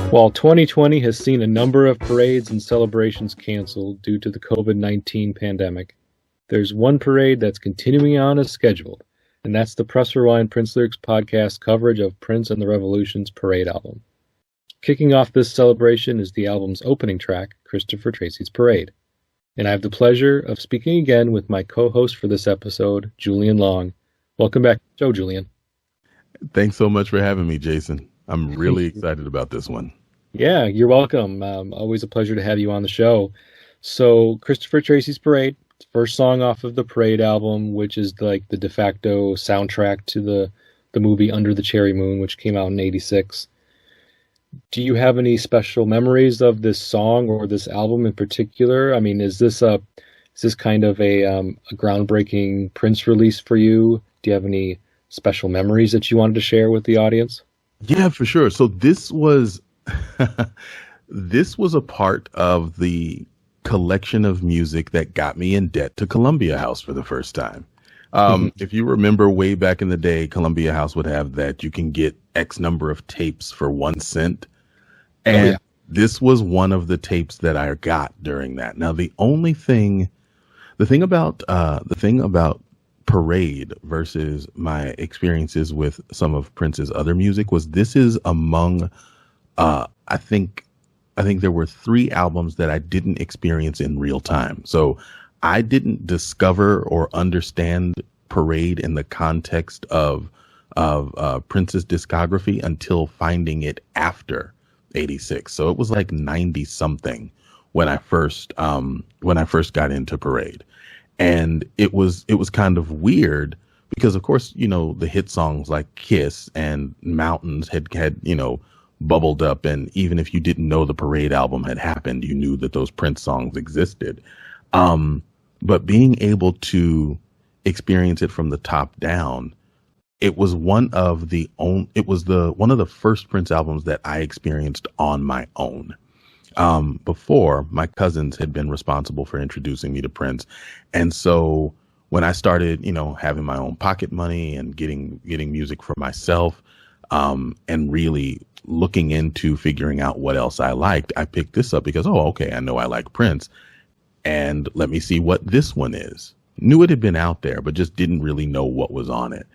While 2020 has seen a number of parades and celebrations canceled due to the COVID-19 pandemic, there's one parade that's continuing on as scheduled, and that's the Press Rewind Prince Lyrics podcast coverage of Prince and the Revolution's Parade album. Kicking off this celebration is the album's opening track, Christopher Tracy's Parade. And I have the pleasure of speaking again with my co-host for this episode, Julian Long. Welcome back to the show, Julian. Thanks so much for having me, Jason. I'm really excited about this one. Yeah, you're welcome. Always a pleasure to have you on the show. So, Christopher Tracy's Parade, first song off of the Parade album, which is like the de facto soundtrack to the movie Under the Cherry Moon, which came out in '86. Do you have any special memories of this song or this album in particular? I mean, is this kind of a groundbreaking Prince release for you? Do you have any special memories that you wanted to share with the audience? Yeah, for sure. So this was this was a part of the collection of music that got me in debt to Columbia House for the first time. If you remember way back in the day, Columbia House would have that you can get X number of tapes for 1 cent. And this was one of the tapes that I got during that. Now, the thing about Parade versus my experiences with some of Prince's other music was this is among, I think there were 3 albums that I didn't experience in real time. So I didn't discover or understand Parade in the context of Prince's discography until finding it after '86. So it was like 90 something when I first got into Parade. And it was kind of weird because, of course, you know, the hit songs like Kiss and Mountains had bubbled up. And even if you didn't know the Parade album had happened, you knew that those Prince songs existed. But being able to experience it from the top down, it was one of the first Prince albums that I experienced on my own. Before, my cousins had been responsible for introducing me to Prince. And so when I started, having my own pocket money and getting music for myself, and really looking into figuring out what else I liked, I picked this up because, okay, I know I like Prince. And let me see what this one is. Knew it had been out there, but just didn't really know what was on it.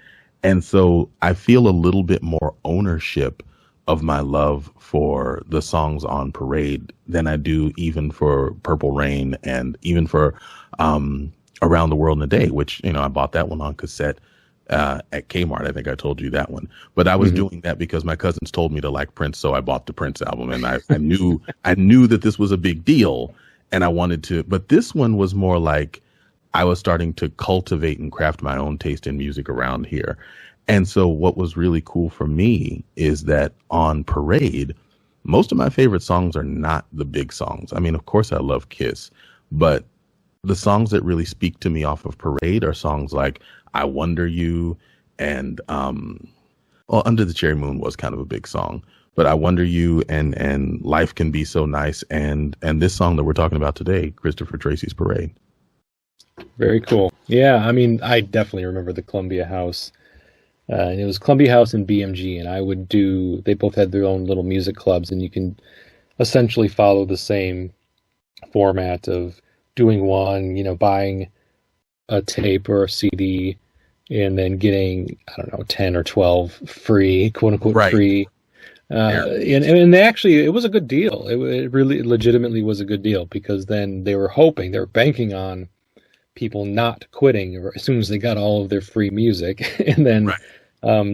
And so I feel a little bit more ownership of my love for the songs on Parade than I do even for Purple Rain and even for Around the World in a Day, which, I bought that one on cassette at Kmart. I think I told you that one. But I was doing that because my cousins told me to like Prince, so I bought the Prince album. And I knew that this was a big deal and I wanted to. But this one was more like I was starting to cultivate and craft my own taste in music around here. And so what was really cool for me is that on Parade, most of my favorite songs are not the big songs. I mean, of course, I love Kiss, but the songs that really speak to me off of Parade are songs like I Wonder You and, Under the Cherry Moon was kind of a big song, but I Wonder You and Life Can Be So Nice and this song that we're talking about today, Christopher Tracy's Parade. Very cool. Yeah, I mean, I definitely remember the Columbia House. And it was Columbia House and BMG, and they both had their own little music clubs, and you can essentially follow the same format of doing one, buying a tape or a CD, and then getting, 10 or 12 free, quote unquote, free. And actually, it was a good deal. It really legitimately was a good deal because then they were banking on people not quitting as soon as they got all of their free music, and then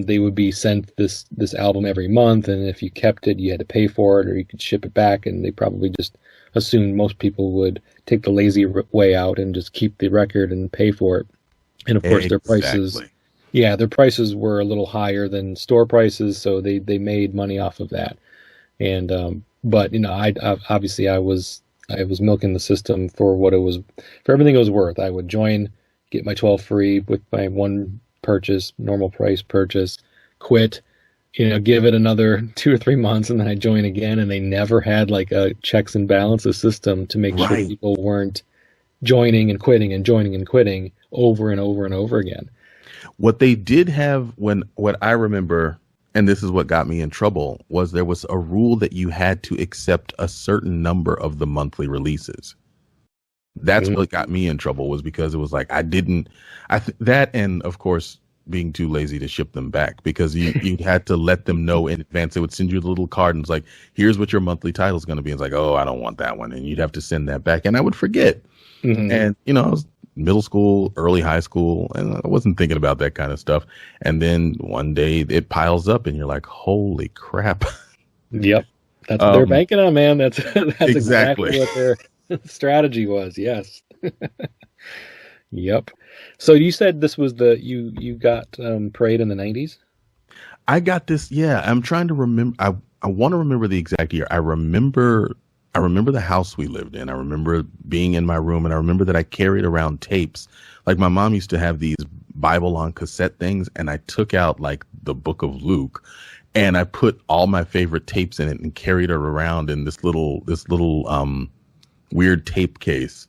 they would be sent this album every month, and if you kept it, you had to pay for it, or you could ship it back, and they probably just assumed most people would take the lazy way out and just keep the record and pay for it. And of course, their prices were a little higher than store prices, so they made money off of that. And but I was milking the system for everything it was worth. I would join, get my 12 free with my one purchase, normal price purchase, quit, give it another 2 or 3 months and then I join again, and they never had like a checks and balances system to make sure Right. people weren't joining and quitting and joining and quitting over and over and over again. What they did have what I remember, and this is what got me in trouble, was there was a rule that you had to accept a certain number of the monthly releases. That's Mhm. what got me in trouble, was because it was like I didn't, that, and of course being too lazy to ship them back, because you had to let them know in advance. They would send you the little card and it's like, here's what your monthly title is going to be. It's like, oh, I don't want that one, and you'd have to send that back, and I would forget. Mhm. And I was middle school, early high school, and I wasn't thinking about that kind of stuff. And then one day it piles up, and you're like, holy crap. Yep. That's what they're um, banking on, man. That's exactly. exactly what their strategy was. Yes. Yep. So you said this was you got Parade in the 90s? I got this. Yeah, I'm trying to remember. I want to remember the exact year. I remember the house we lived in. I remember being in my room, and I remember that I carried around tapes. Like my mom used to have these Bible on cassette things, and I took out like the Book of Luke, and I put all my favorite tapes in it and carried it around in this little weird tape case.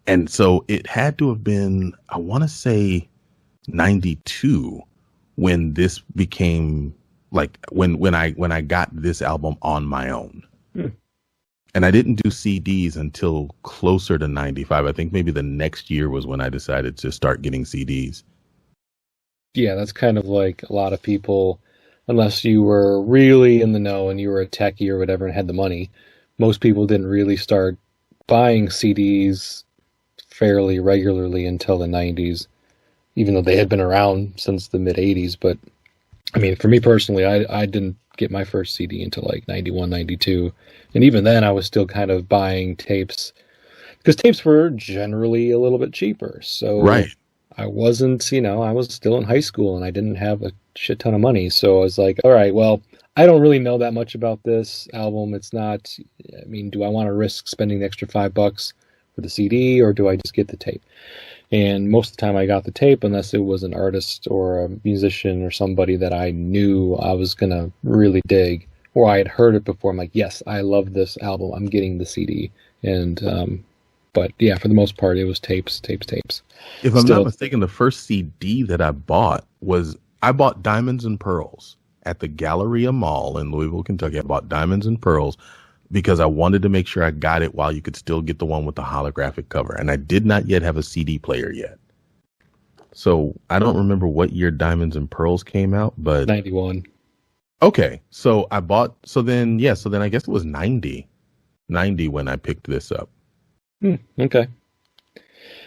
And so it had to have been, I want to say, 92 when this became like when I got this album on my own. Hmm. And I didn't do CDs until closer to 95. I think maybe the next year was when I decided to start getting CDs. Yeah, that's kind of like a lot of people, unless you were really in the know and you were a techie or whatever and had the money, most people didn't really start buying CDs fairly regularly until the 90s, even though they had been around since the mid 80s. But I mean, for me personally, I didn't get my first CD until like 91, 92. And even then, I was still kind of buying tapes because tapes were generally a little bit cheaper. So Right. I wasn't, I was still in high school and I didn't have a shit ton of money. So I was like, all right, well, I don't really know that much about this album. It's not, I mean, do I want to risk spending the extra $5 for the CD, or do I just get the tape? And most of the time I got the tape, unless it was an artist or a musician or somebody that I knew I was going to really dig, or I had heard it before. I'm like, yes, I love this album. I'm getting the CD. And, but yeah, for the most part, it was tapes, tapes, tapes. If I'm not Still, mistaken, the first CD that I bought Diamonds and Pearls at the Galleria Mall in Louisville, Kentucky. I bought Diamonds and Pearls because I wanted to make sure I got it while you could still get the one with the holographic cover. And I did not yet have a CD player yet. So I don't remember what year Diamonds and Pearls came out, but 91. okay. So then I guess it was 90 when I picked this up. Okay.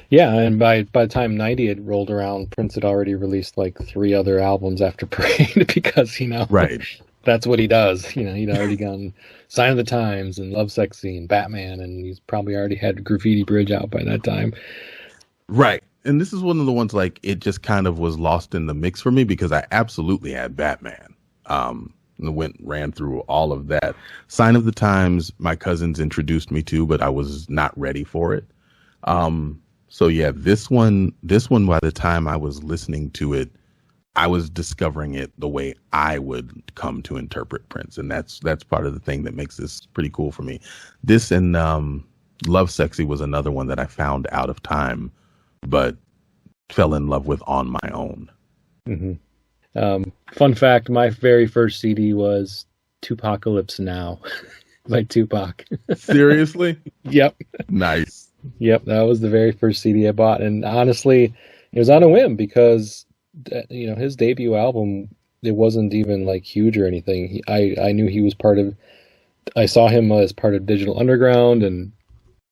Yeah, and by the time 90 had rolled around, Prince had already released like 3 other albums after Parade because, Right. that's what he does. He'd already gone Sign of the Times and Love Sexy and Batman, and he's probably already had Graffiti Bridge out by that time. Right. And this is one of the ones like it just kind of was lost in the mix for me because I absolutely had Batman. Ran through all of that. Sign of the Times, my cousins introduced me to, but I was not ready for it. So yeah, this one by the time I was listening to it, I was discovering it the way I would come to interpret Prince, and that's part of the thing that makes this pretty cool for me. This and Love Sexy was another one that I found out of time, but fell in love with on my own. Mm-hmm. Fun fact, my very first CD was Tupacalypse Now by Tupac. Seriously? Yep. Nice. Yep, that was the very first CD I bought. And honestly, it was on a whim because, his debut album, it wasn't even like huge or anything. I knew he was I saw him as part of Digital Underground, and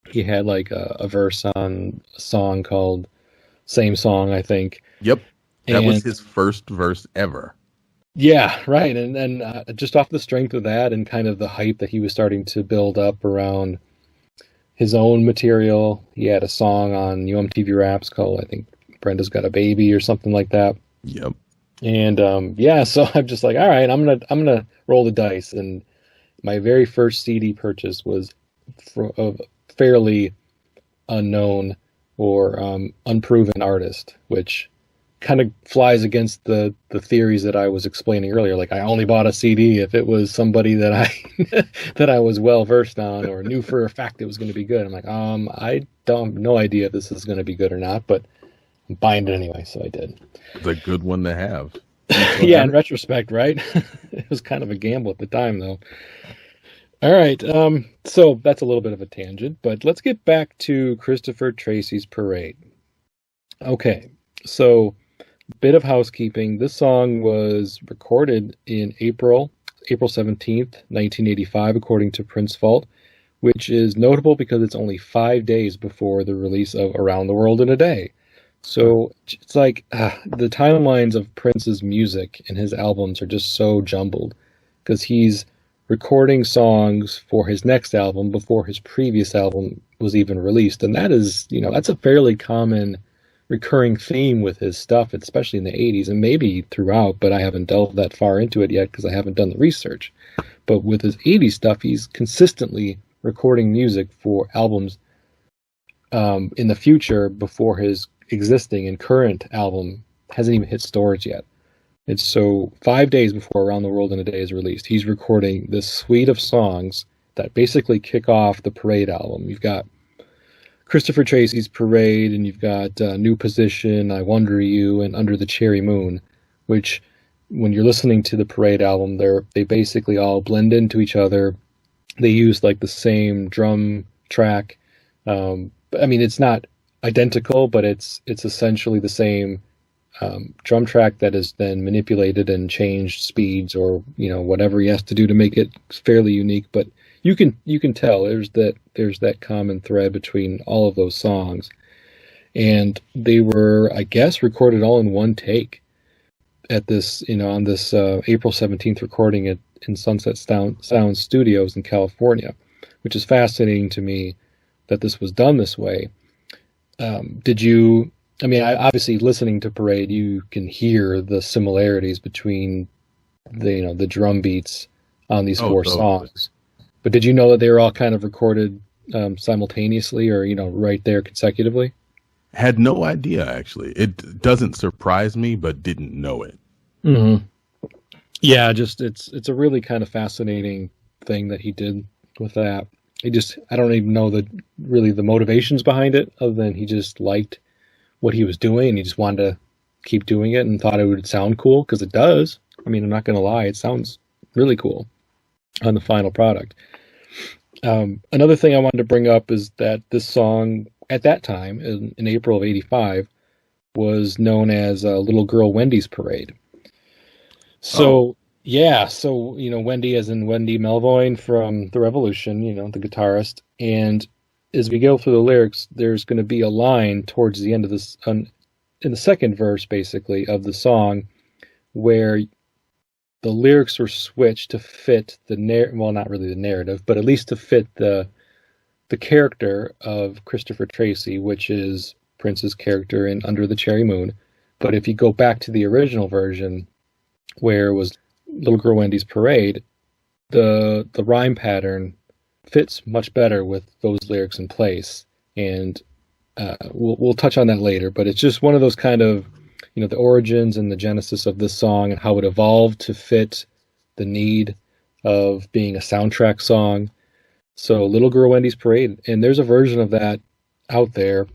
he had like a verse on a song called Same Song, I think. Yep. That was And his first verse ever. yeah, right. And just off the strength of that and kind of the hype that he was starting to build up around his own material, he had a song on UMTV Raps called, I think, Brenda's Got a Baby or something like that. Yep. And yeah, so I'm just like, all right, I'm gonna roll the dice. And my very first CD purchase was a fairly unknown or unproven artist, which kind of flies against the theories that I was explaining earlier. Like I only bought a CD if it was somebody that I that I was well versed on or knew for a fact it was going to be good. I'm like, I don't no idea if this is going to be good or not, but I'm buying it anyway, so I did. It's a good one to have. Yeah, in retrospect, right? It was kind of a gamble at the time, though. All right, so that's a little bit of a tangent, but let's get back to Christopher Tracy's Parade. Okay, so bit of housekeeping. This song was recorded in April 17th, 1985, according to Prince Vault, which is notable because it's only 5 days before the release of Around the World in a Day. So it's like the timelines of Prince's music and his albums are just so jumbled because he's recording songs for his next album before his previous album was even released. And that is, that's a fairly common recurring theme with his stuff, especially in the 80s and maybe throughout, but I haven't delved that far into it yet because I haven't done the research. But with his 80s stuff, he's consistently recording music for albums in the future before his existing and current album hasn't even hit stores yet. It's so 5 days before Around the World in a Day is released, he's recording this suite of songs that basically kick off the Parade album. You've got Christopher Tracy's Parade, and you've got New Position, I Wonder You, and Under the Cherry Moon, which when you're listening to the Parade album, they basically all blend into each other. They use like the same drum track. I mean, it's not identical, but it's essentially the same drum track that is then manipulated and changed speeds or whatever he has to do to make it fairly unique. But you can tell there's that common thread between all of those songs, and they were, I guess, recorded all in one take at this on this April 17th recording in Sunset Sound Studios in California, which is fascinating to me that this was done this way. Did you? I mean, obviously, listening to Parade, you can hear the similarities between the drum beats on these four songs. But did you know that they were all kind of recorded simultaneously or right there consecutively? Had no idea, actually. It doesn't surprise me, but didn't know it. Mm-hmm. Yeah, just it's a really kind of fascinating thing that he did with that. I don't even know the motivations behind it, other than he just liked what he was doing and he just wanted to keep doing it and thought it would sound cool, because it does. I mean, I'm not going to lie, it sounds really cool on the final product. Another thing I wanted to bring up is that this song at that time in April of '85 was known as Little Girl Wendy's Parade. So Wendy, as in Wendy Melvoin from The Revolution, the guitarist. And as we go through the lyrics, there's going to be a line towards the end of this, in the second verse, basically, of the song, where the lyrics were switched to fit well, not really the narrative, but at least to fit the character of Christopher Tracy, which is Prince's character in Under the Cherry Moon. But if you go back to the original version, where it was Little Girl Wendy's Parade, the rhyme pattern fits much better with those lyrics in place. And we'll touch on that later, but it's just one of those kind of, the origins and the genesis of this song and how it evolved to fit the need of being a soundtrack song. So Little Girl Wendy's Parade, and there's a version of that out there.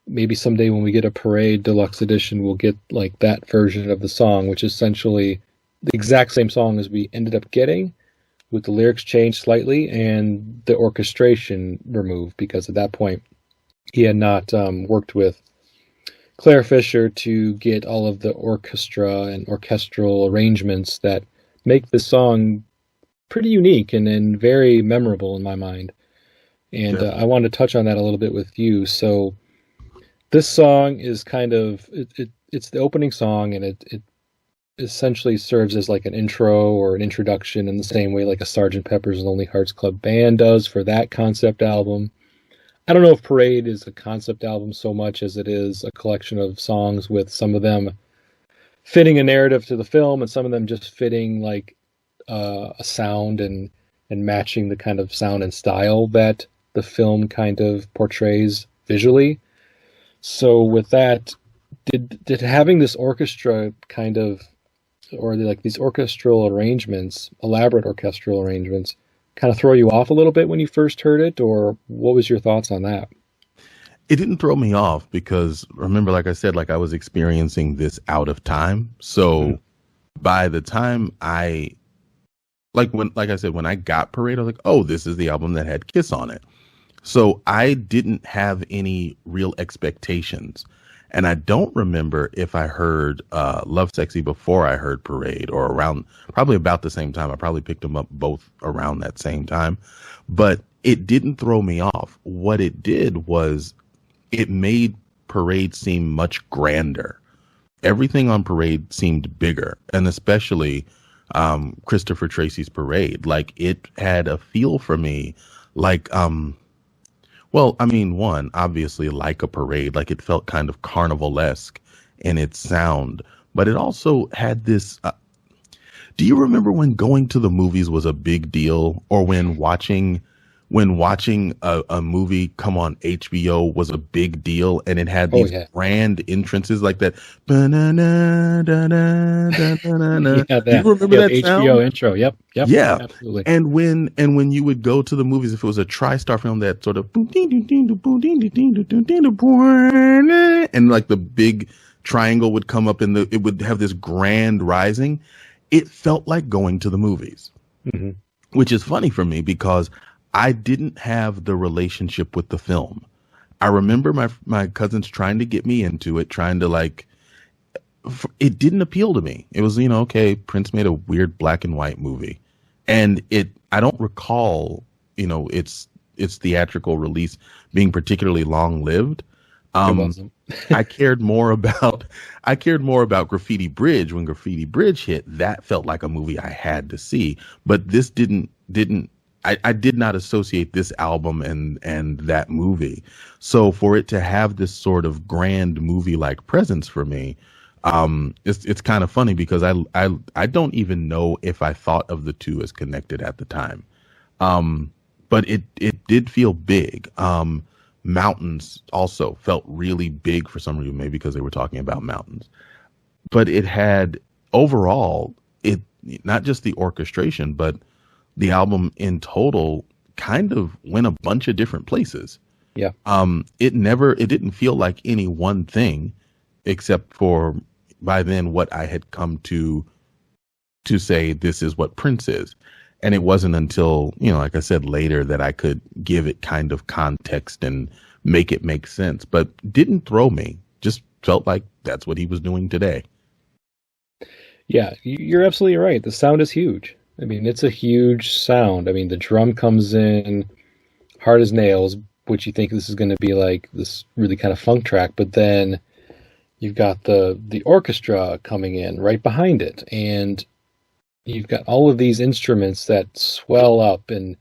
Maybe someday when we get a Parade Deluxe Edition, we'll get like that version of the song, which is essentially the exact same song as we ended up getting, with the lyrics changed slightly and the orchestration removed, because at that point he had not worked with Claire Fisher to get all of the orchestra and orchestral arrangements that make this song pretty unique and very memorable in my mind. And I wanted to touch on that a little bit with you. So this song is kind of, it's the opening song, and it essentially serves as like an intro or an introduction in the same way like a Sgt. Pepper's Lonely Hearts Club Band does for that concept album. I don't know if Parade is a concept album so much as it is a collection of songs, with some of them fitting a narrative to the film and some of them just fitting like a sound and matching the kind of sound and style that the film kind of portrays visually. So with that, did having this orchestra kind of, or like these orchestral arrangements, elaborate orchestral arrangements, kind of throw you off a little bit when you first heard it, or what was your thoughts on that? It didn't throw me off because remember, like I said, like I was experiencing this out of time. So by the time like I said, when I got Parade, I was like, oh, this is the album that had Kiss on it. So I didn't have any real expectations. And I don't remember if I heard Love Sexy before I heard Parade or around probably about the same time. I probably picked them up both around that same time. But it didn't throw me off. What it did was it made Parade seem much grander. Everything on Parade seemed bigger, and especially Christopher Tracy's Parade. Like it had a feel for me like well, I mean, one, obviously like a parade, like it felt kind of carnivalesque in its sound, but it also had this. Do you remember when going to the movies was a big deal, or when watching a movie come on HBO was a big deal, and it had Oh these yeah, grand entrances like that? Ba-na-na, da-na, da-na-na. yeah, Do you that remember yep, that HBO sound? intro. Yep, yep, Yeah. absolutely. And when you would go to the movies, if it was a TriStar film, that sort of boom, ding, ding, ding, boom, ding, ding, ding, ding, ding, ding, boom, and like the big triangle would come up and it would have this grand rising. It felt like going to the movies, Hmm. which is funny for me because I didn't have the relationship with the film. I remember my cousins trying to get me into it, trying to like it didn't appeal to me. It was, okay, Prince made a weird black and white movie. And I don't recall, its theatrical release being particularly long lived. It Um, wasn't. I cared more about Graffiti Bridge. When Graffiti Bridge hit, that felt like a movie I had to see. But this didn't I did not associate this album and that movie. So for it to have this sort of grand movie like presence for me, it's kind of funny because I don't even know if I thought of the two as connected at the time. But it did feel big. Mountains also felt really big for some reason, maybe because they were talking about mountains. But it had overall, it not just the orchestration, but the album in total kind of went a bunch of different places. Yeah. It didn't feel like any one thing, except for by then what I had come to say this is what Prince is. And it wasn't until, like I said, later that I could give it kind of context and make it make sense, but didn't throw me. Just felt like that's what he was doing today. Yeah, you're absolutely right. The sound is huge. I mean, it's a huge sound. I mean, the drum comes in hard as nails, which you think this is going to be like this really kind of funk track, but then you've got the orchestra coming in right behind it, and you've got all of these instruments that swell up and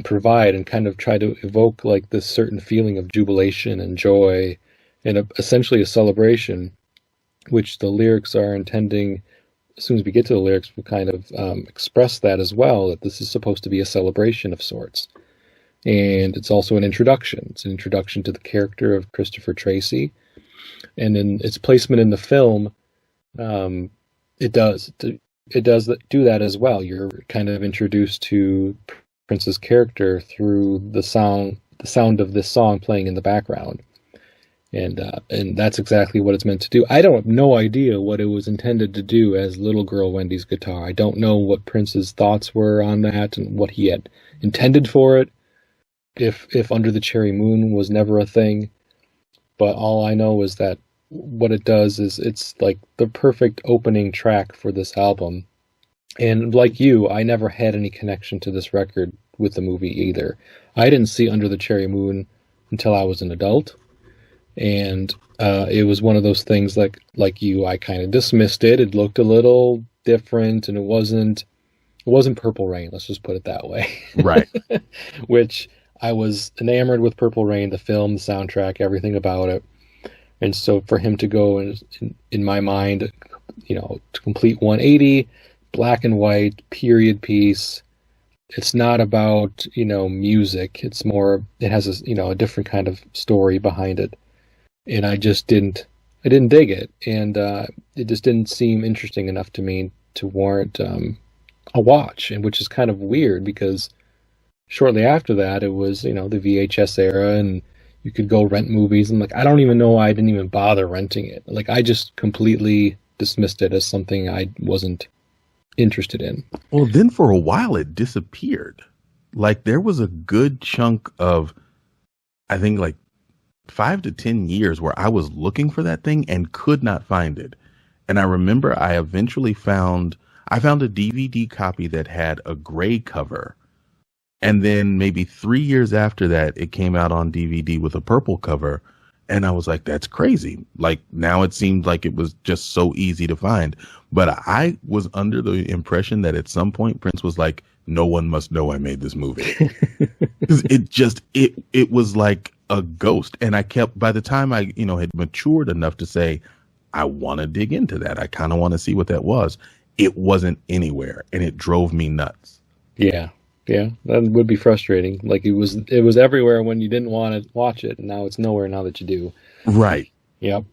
provide and kind of try to evoke like this certain feeling of jubilation and joy, and essentially a celebration, which the lyrics are intending. As soon as we get to the lyrics, we'll kind of express that as well. That this is supposed to be a celebration of sorts, and it's also an introduction. It's an introduction to the character of Christopher Tracy, and in its placement in the film, um, it does do that as well. You're kind of introduced to Prince's character through the sound of this song playing in the background, and that's exactly what it's meant to do. I don't have no idea what it was intended to do as Little Girl Wendy's guitar. I don't know what Prince's thoughts were on that and what he had intended for it. If Under the Cherry Moon was never a thing, but all I know is that what it does is it's like the perfect opening track for this album. And like you, I never had any connection to this record with the movie either. I didn't see Under the Cherry Moon until I was an adult, and it was one of those things like you, I kind of dismissed it. It looked a little different, and it wasn't Purple Rain. Let's just put it that way. Right. Which I was enamored with Purple Rain, the film, the soundtrack, everything about it. And so for him to go in my mind, to complete 180, black and white, period piece. It's not about, music. It's more, it has a different kind of story behind it. and I didn't dig it, and it just didn't seem interesting enough to me to warrant a watch, and which is kind of weird because shortly after that it was, you know, the VHS era, and you could go rent movies, and like I don't even know why I didn't even bother renting it. Like I just completely dismissed it as something I wasn't interested in. Well, then for a while it disappeared. Like there was a good chunk of, I think like 5 to 10 years where I was looking for that thing and could not find it. And I remember I found a DVD copy that had a gray cover. And then maybe 3 years after that, it came out on DVD with a purple cover. And I was like, that's crazy. Like now it seemed like it was just so easy to find. But I was under the impression that at some point Prince was like, no one must know I made this movie. Because it was like a ghost. And I kept, by the time I, had matured enough to say, I want to dig into that. I kind of want to see what that was. It wasn't anywhere, and it drove me nuts. Yeah, yeah, that would be frustrating. Like it was everywhere when you didn't want to watch it, and now it's nowhere now that you do. Right. Yep,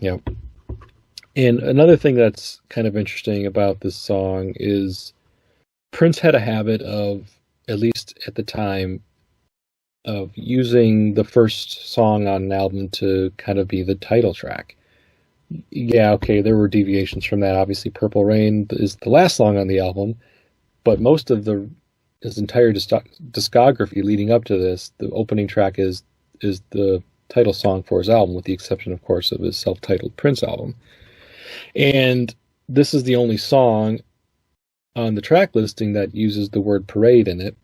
yep. And another thing that's kind of interesting about this song is Prince had a habit of, at least at the time, of using the first song on an album to kind of be the title track. Yeah, okay, there were deviations from that. Obviously, Purple Rain is the last song on the album, but most of his entire discography leading up to this, the opening track is the title song for his album, with the exception, of course, of his self-titled Prince album. And this is the only song on the track listing that uses the word parade in it.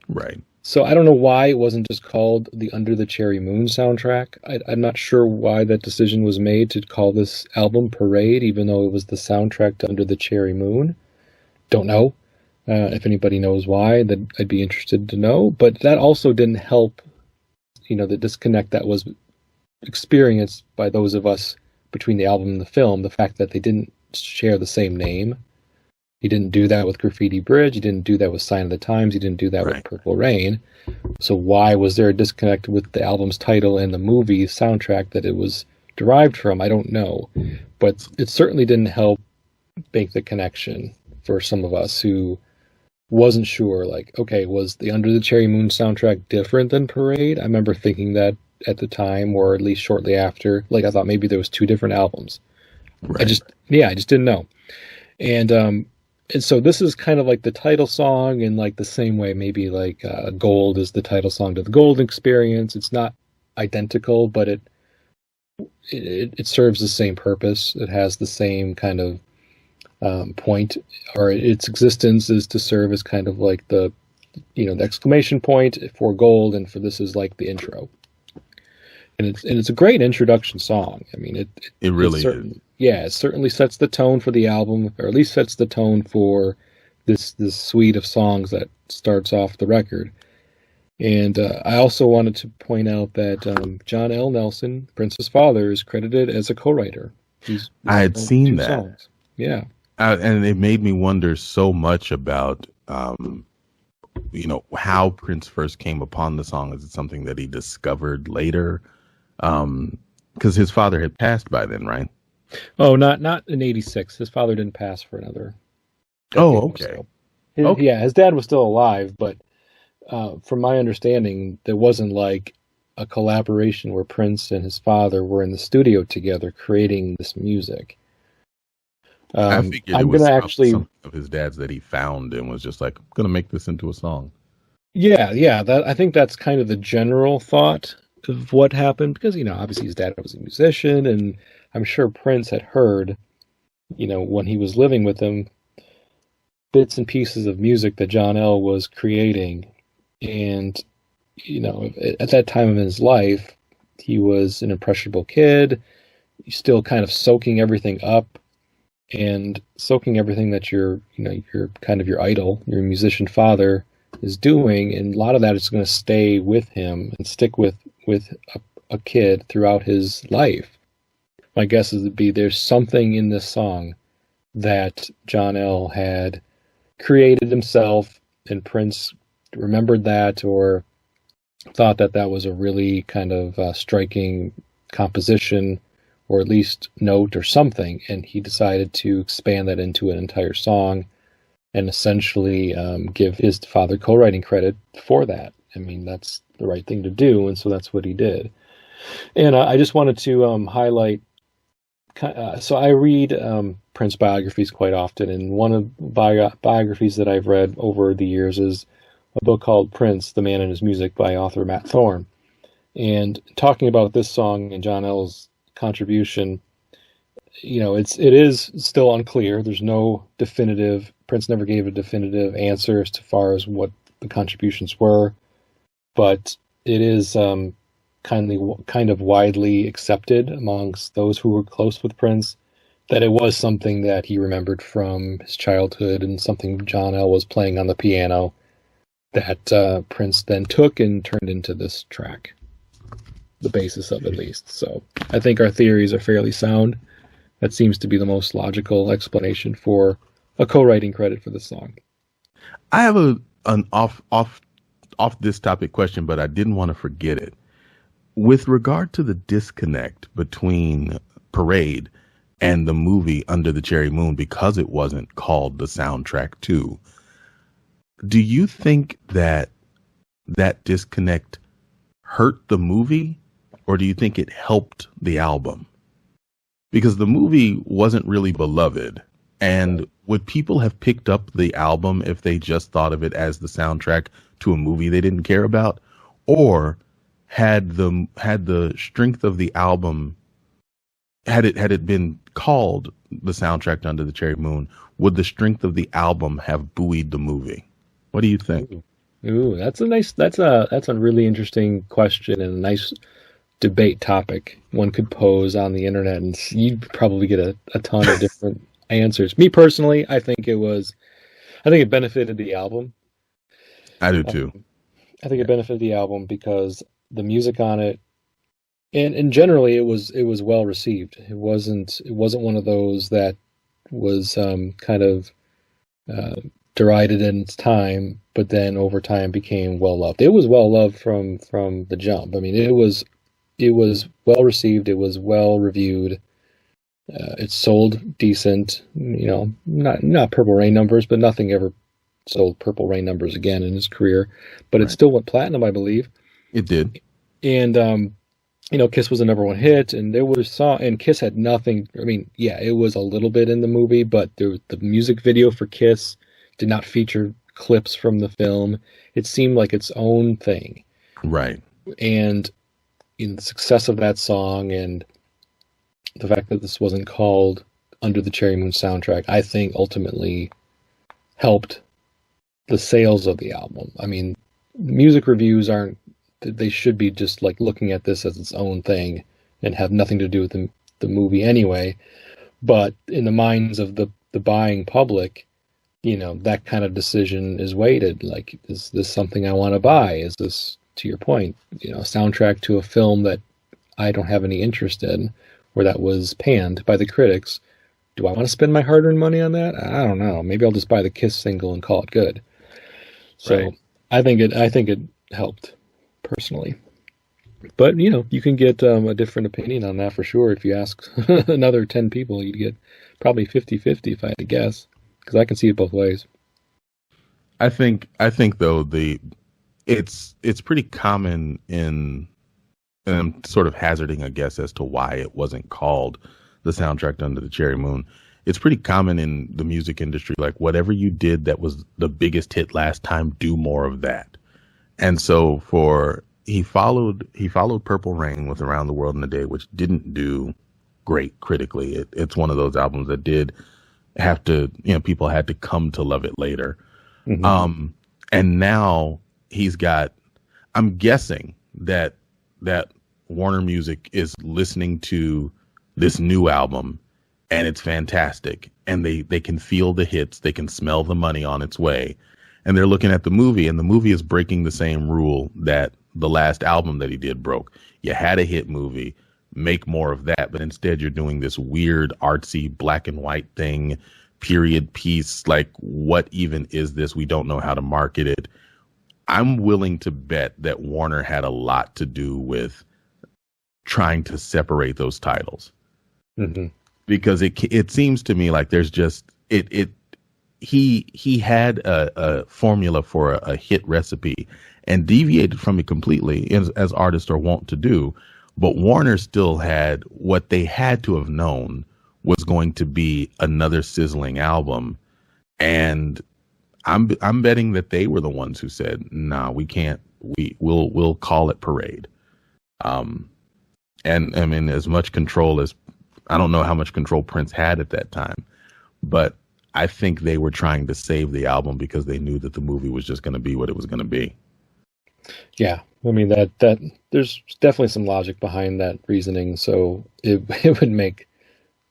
Right. So I don't know why it wasn't just called the Under the Cherry Moon soundtrack. I'm not sure why that decision was made to call this album Parade, even though it was the soundtrack to Under the Cherry Moon. Don't know. If anybody knows why, then I'd be interested to know. But that also didn't help, the disconnect that was experienced by those of us between the album and the film, the fact that they didn't share the same name. He didn't do that with Graffiti Bridge. He didn't do that with Sign of the Times. He didn't do that with Purple Rain. So why was there a disconnect with the album's title and the movie soundtrack that it was derived from? I don't know. But it certainly didn't help make the connection for some of us who wasn't sure, like, okay, was the Under the Cherry Moon soundtrack different than Parade? I remember thinking that at the time, or at least shortly after. Like, I thought maybe there was two different albums. Right. I just didn't know. And so this is kind of like the title song, in like the same way maybe like Gold is the title song to the Gold Experience. It's not identical, but it serves the same purpose. It has the same kind of point, or its existence is to serve as kind of like the exclamation point for Gold, and for this is like the intro. And it's a great introduction song. I mean, it really is. Yeah, it certainly sets the tone for the album, or at least sets the tone for this suite of songs that starts off the record. And I also wanted to point out that John L. Nelson, Prince's father, is credited as a co-writer. I had seen that. Songs. Yeah. And it made me wonder so much about, how Prince first came upon the song. Is it something that he discovered later? Because his father had passed by then, right? Oh, not in '86. His father didn't pass for another decade. Oh, okay. So. Yeah, his dad was still alive, but from my understanding, there wasn't like a collaboration where Prince and his father were in the studio together creating this music. I figured it was some of his dad's that he found and was just like, I'm going to make this into a song. Yeah. I think that's kind of the general thought of what happened, because, obviously his dad was a musician, and I'm sure Prince had heard, when he was living with him, bits and pieces of music that John L. was creating. And, at that time of his life, he was an impressionable kid, still kind of soaking everything up, and soaking everything that your kind of your idol, your musician father, is doing. And a lot of that is going to stay with him and stick with a kid throughout his life. My guess is there's something in this song that John L. had created himself, and Prince remembered that, or thought that was a really kind of striking composition, or at least note or something, and he decided to expand that into an entire song and essentially give his father co-writing credit for that. I mean, that's the right thing to do, and so that's what he did. And I just wanted to highlight. So I read Prince biographies quite often, and one of the biographies that I've read over the years is a book called Prince, The Man and His Music by author Matt Thorne. And talking about this song and John L's contribution, it is still unclear. There's no definitive, Prince never gave a definitive answer as far as what the contributions were, but it is kind of widely accepted amongst those who were close with Prince that it was something that he remembered from his childhood and something John L. was playing on the piano that Prince then took and turned into this track, the basis of at least. So I think our theories are fairly sound. That seems to be the most logical explanation for a co-writing credit for the song. I have an off this topic question, but I didn't want to forget it. With regard to the disconnect between Parade and the movie Under the Cherry Moon, because it wasn't called the soundtrack too, do you think that disconnect hurt the movie, or do you think it helped the album? Because the movie wasn't really beloved, and would people have picked up the album if they just thought of it as the soundtrack to a movie they didn't care about? Or had the strength of the album, had it been called the soundtrack to Under the Cherry Moon, would the strength of the album have buoyed the movie? What do you think? Ooh, that's a really interesting question and a nice debate topic one could pose on the internet, and you'd probably get a ton of different answers. Me personally, I think it benefited the album. I do too. I think it benefited the album because the music on it, and generally it was well received. It wasn't one of those that was kind of derided in its time, but then over time became well loved. It was well loved from the jump. I mean, it was well received. It was well reviewed. It sold decent. Not Purple Rain numbers, but nothing ever sold Purple Rain numbers again in his career. But it still went platinum, I believe. It did. And Kiss was a number one hit, and and Kiss had nothing. I mean, yeah, it was a little bit in the movie, but the music video for Kiss did not feature clips from the film. It seemed like its own thing. Right. And in the success of that song and the fact that this wasn't called Under the Cherry Moon soundtrack, I think ultimately helped the sales of the album. I mean, music reviews they should be just like looking at this as its own thing and have nothing to do with the movie anyway. But in the minds of the buying public, that kind of decision is weighted. Like, is this something I want to buy? Is this, to your point, a soundtrack to a film that I don't have any interest in, or that was panned by the critics? Do I want to spend my hard-earned money on that? I don't know. Maybe I'll just buy the Kiss single and call it good. So right. I think it helped personally. But you can get a different opinion on that for sure. If you ask another 10 people, you'd get probably 50-50 if I had to guess, because I can see it both ways. I think though it's pretty common and I'm sort of hazarding a guess as to why it wasn't called the soundtrack to Under the Cherry Moon. It's pretty common in the music industry, like whatever you did that was the biggest hit last time, do more of that. And so he followed Purple Rain with Around the World in a Day, which didn't do great critically. It's one of those albums that did have to, people had to come to love it later. Mm-hmm. And now he's got, I'm guessing that Warner Music is listening to this new album and it's fantastic. And they can feel the hits. They can smell the money on its way. And they're looking at the movie, and the movie is breaking the same rule that the last album that he did broke. You had a hit movie, make more of that. But instead you're doing this weird artsy black and white thing, period piece. Like, what even is this? We don't know how to market it. I'm willing to bet that Warner had a lot to do with trying to separate those titles. Hmm. Because it seems to me like there's just he had a formula for a hit recipe and deviated from it completely, as artists are wont to do. But Warner still had what they had to have known was going to be another sizzling album, and I'm betting that they were the ones who said, "Nah, we can't. We'll call it Parade." And I mean, as much control as I don't know how much control Prince had at that time, but I think they were trying to save the album because they knew that the movie was just going to be what it was going to be. Yeah, I mean that there's definitely some logic behind that reasoning, so it it would make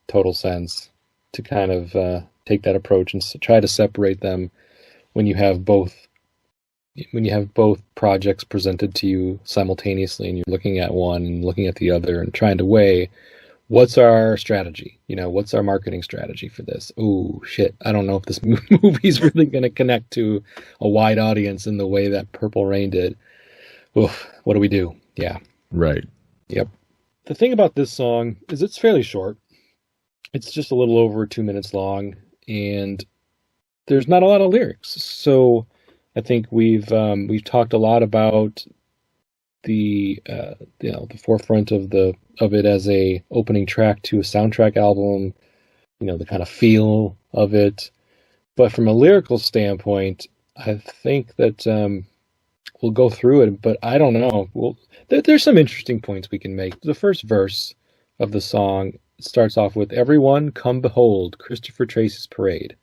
total sense to kind of take that approach and try to separate them when you have both projects presented to you simultaneously, and you're looking at one and looking at the other and trying to weigh what's our strategy, what's our marketing strategy for this. Oh shit, I don't know if this movie's really going to connect to a wide audience in the way that Purple Rain did. Oof, what do we do? Yeah. Right. Yep. The thing about this song is it's fairly short. It's just a little over 2 minutes long, and there's not a lot of lyrics. So I think we've talked a lot about the the forefront of it as a opening track to a soundtrack album, the kind of feel of it. But from a lyrical standpoint, I think that we'll go through it, but I don't know. There's some interesting points we can make. The first verse of the song starts off with, "Everyone come behold Christopher Tracy's parade.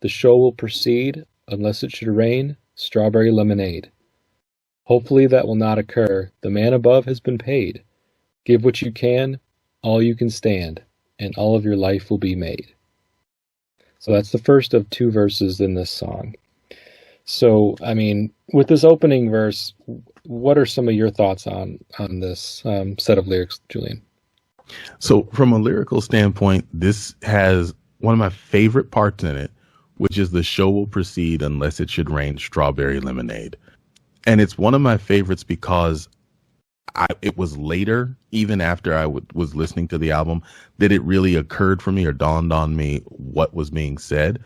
The show will proceed unless it should rain strawberry lemonade. Hopefully that will not occur. The man above has been paid. Give what you can, all you can stand, and all of your life will be made." So that's the first of two verses in this song. So, I mean, with this opening verse, what are some of your thoughts on this set of lyrics, Julian? So, from a lyrical standpoint, this has one of my favorite parts in it, which is "the show will proceed unless it should rain strawberry lemonade." And it's one of my favorites because it was later, even after I was listening to the album, that it really occurred for me or dawned on me what was being said.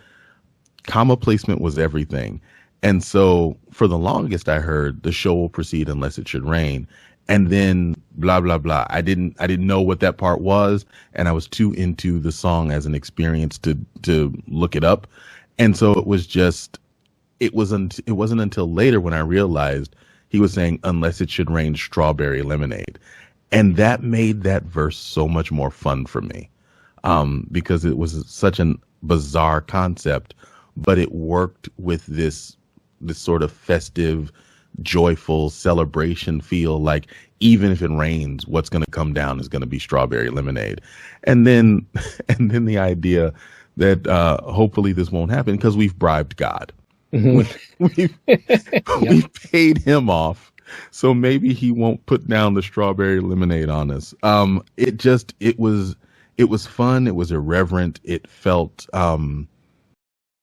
Comma placement was everything. And so for the longest, I heard "the show will proceed unless it should rain." And then blah, blah, blah. I didn't know what that part was. And I was too into the song as an experience to look it up. And so it wasn't until later when I realized he was saying "unless it should rain strawberry lemonade." And that made that verse so much more fun for me, because it was such a bizarre concept, but it worked with this sort of festive, joyful celebration feel, like even if it rains, what's going to come down is going to be strawberry lemonade. And then the idea that hopefully this won't happen because we've bribed God. We've paid him off, so maybe he won't put down the strawberry lemonade on us. It was fun. It was irreverent. It felt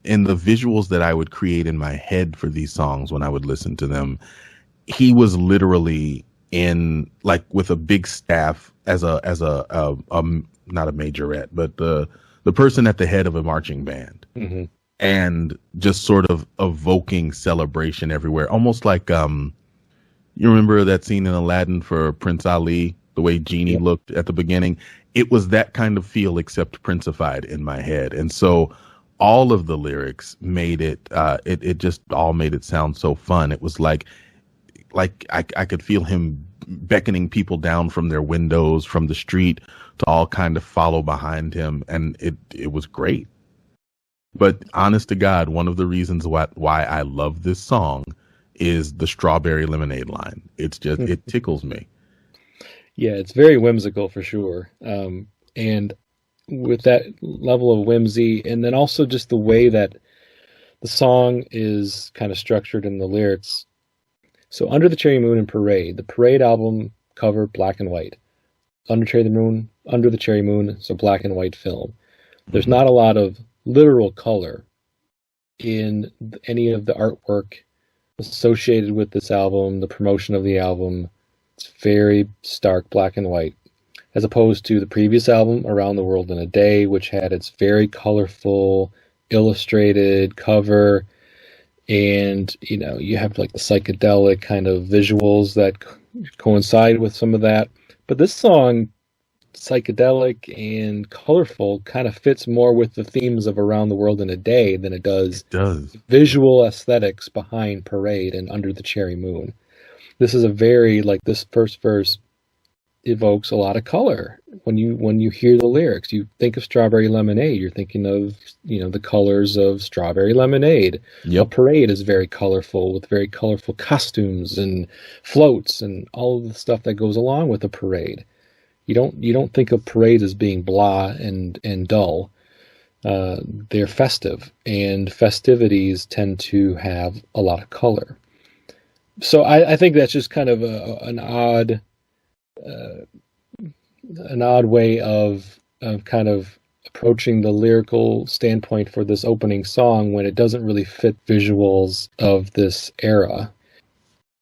in the visuals that I would create in my head for these songs when I would listen to them, he was literally in, like, with a big staff as a not a majorette, but the person at the head of a marching band. Mm-hmm. And just sort of evoking celebration everywhere. Almost like, you remember that scene in Aladdin for Prince Ali, the way Genie looked at the beginning? It was that kind of feel, except Princified in my head. And so all of the lyrics made it, it just all made it sound so fun. It was like I could feel him beckoning people down from their windows, from the street, to all kind of follow behind him. And it was great. But honest to God, one of the reasons why I love this song is the strawberry lemonade line. It's just, it tickles me. Yeah, it's very whimsical for sure. And with that level of whimsy, and then also just the way that the song is kind of structured in the lyrics. So Under the Cherry Moon and Parade, the Parade album cover black and white. Under the Cherry Moon, so black and white film. There's not a lot of literal color in any of the artwork associated with this album, the promotion of the album. It's very stark black and white. as opposed to the previous album, Around the World in a Day, which had its very colorful, illustrated cover, and you have like the psychedelic kind of visuals that coincide with some of that. But this song, psychedelic and colorful, kind of fits more with the themes of Around the World in a Day than it does It does. visual aesthetics behind Parade and Under the Cherry Moon. This is a very, like, this first verse evokes a lot of color. When you hear the lyrics, you think of Strawberry Lemonade, you're thinking of the colors of Strawberry Lemonade. A Yep. parade is very colorful, with very colorful costumes and floats and all of the stuff that goes along with a parade. You don't think of parades as being blah and dull. They're festive, and festivities tend to have a lot of color. So I think that's just kind of an odd way of kind of approaching the lyrical standpoint for this opening song when it doesn't really fit visuals of this era.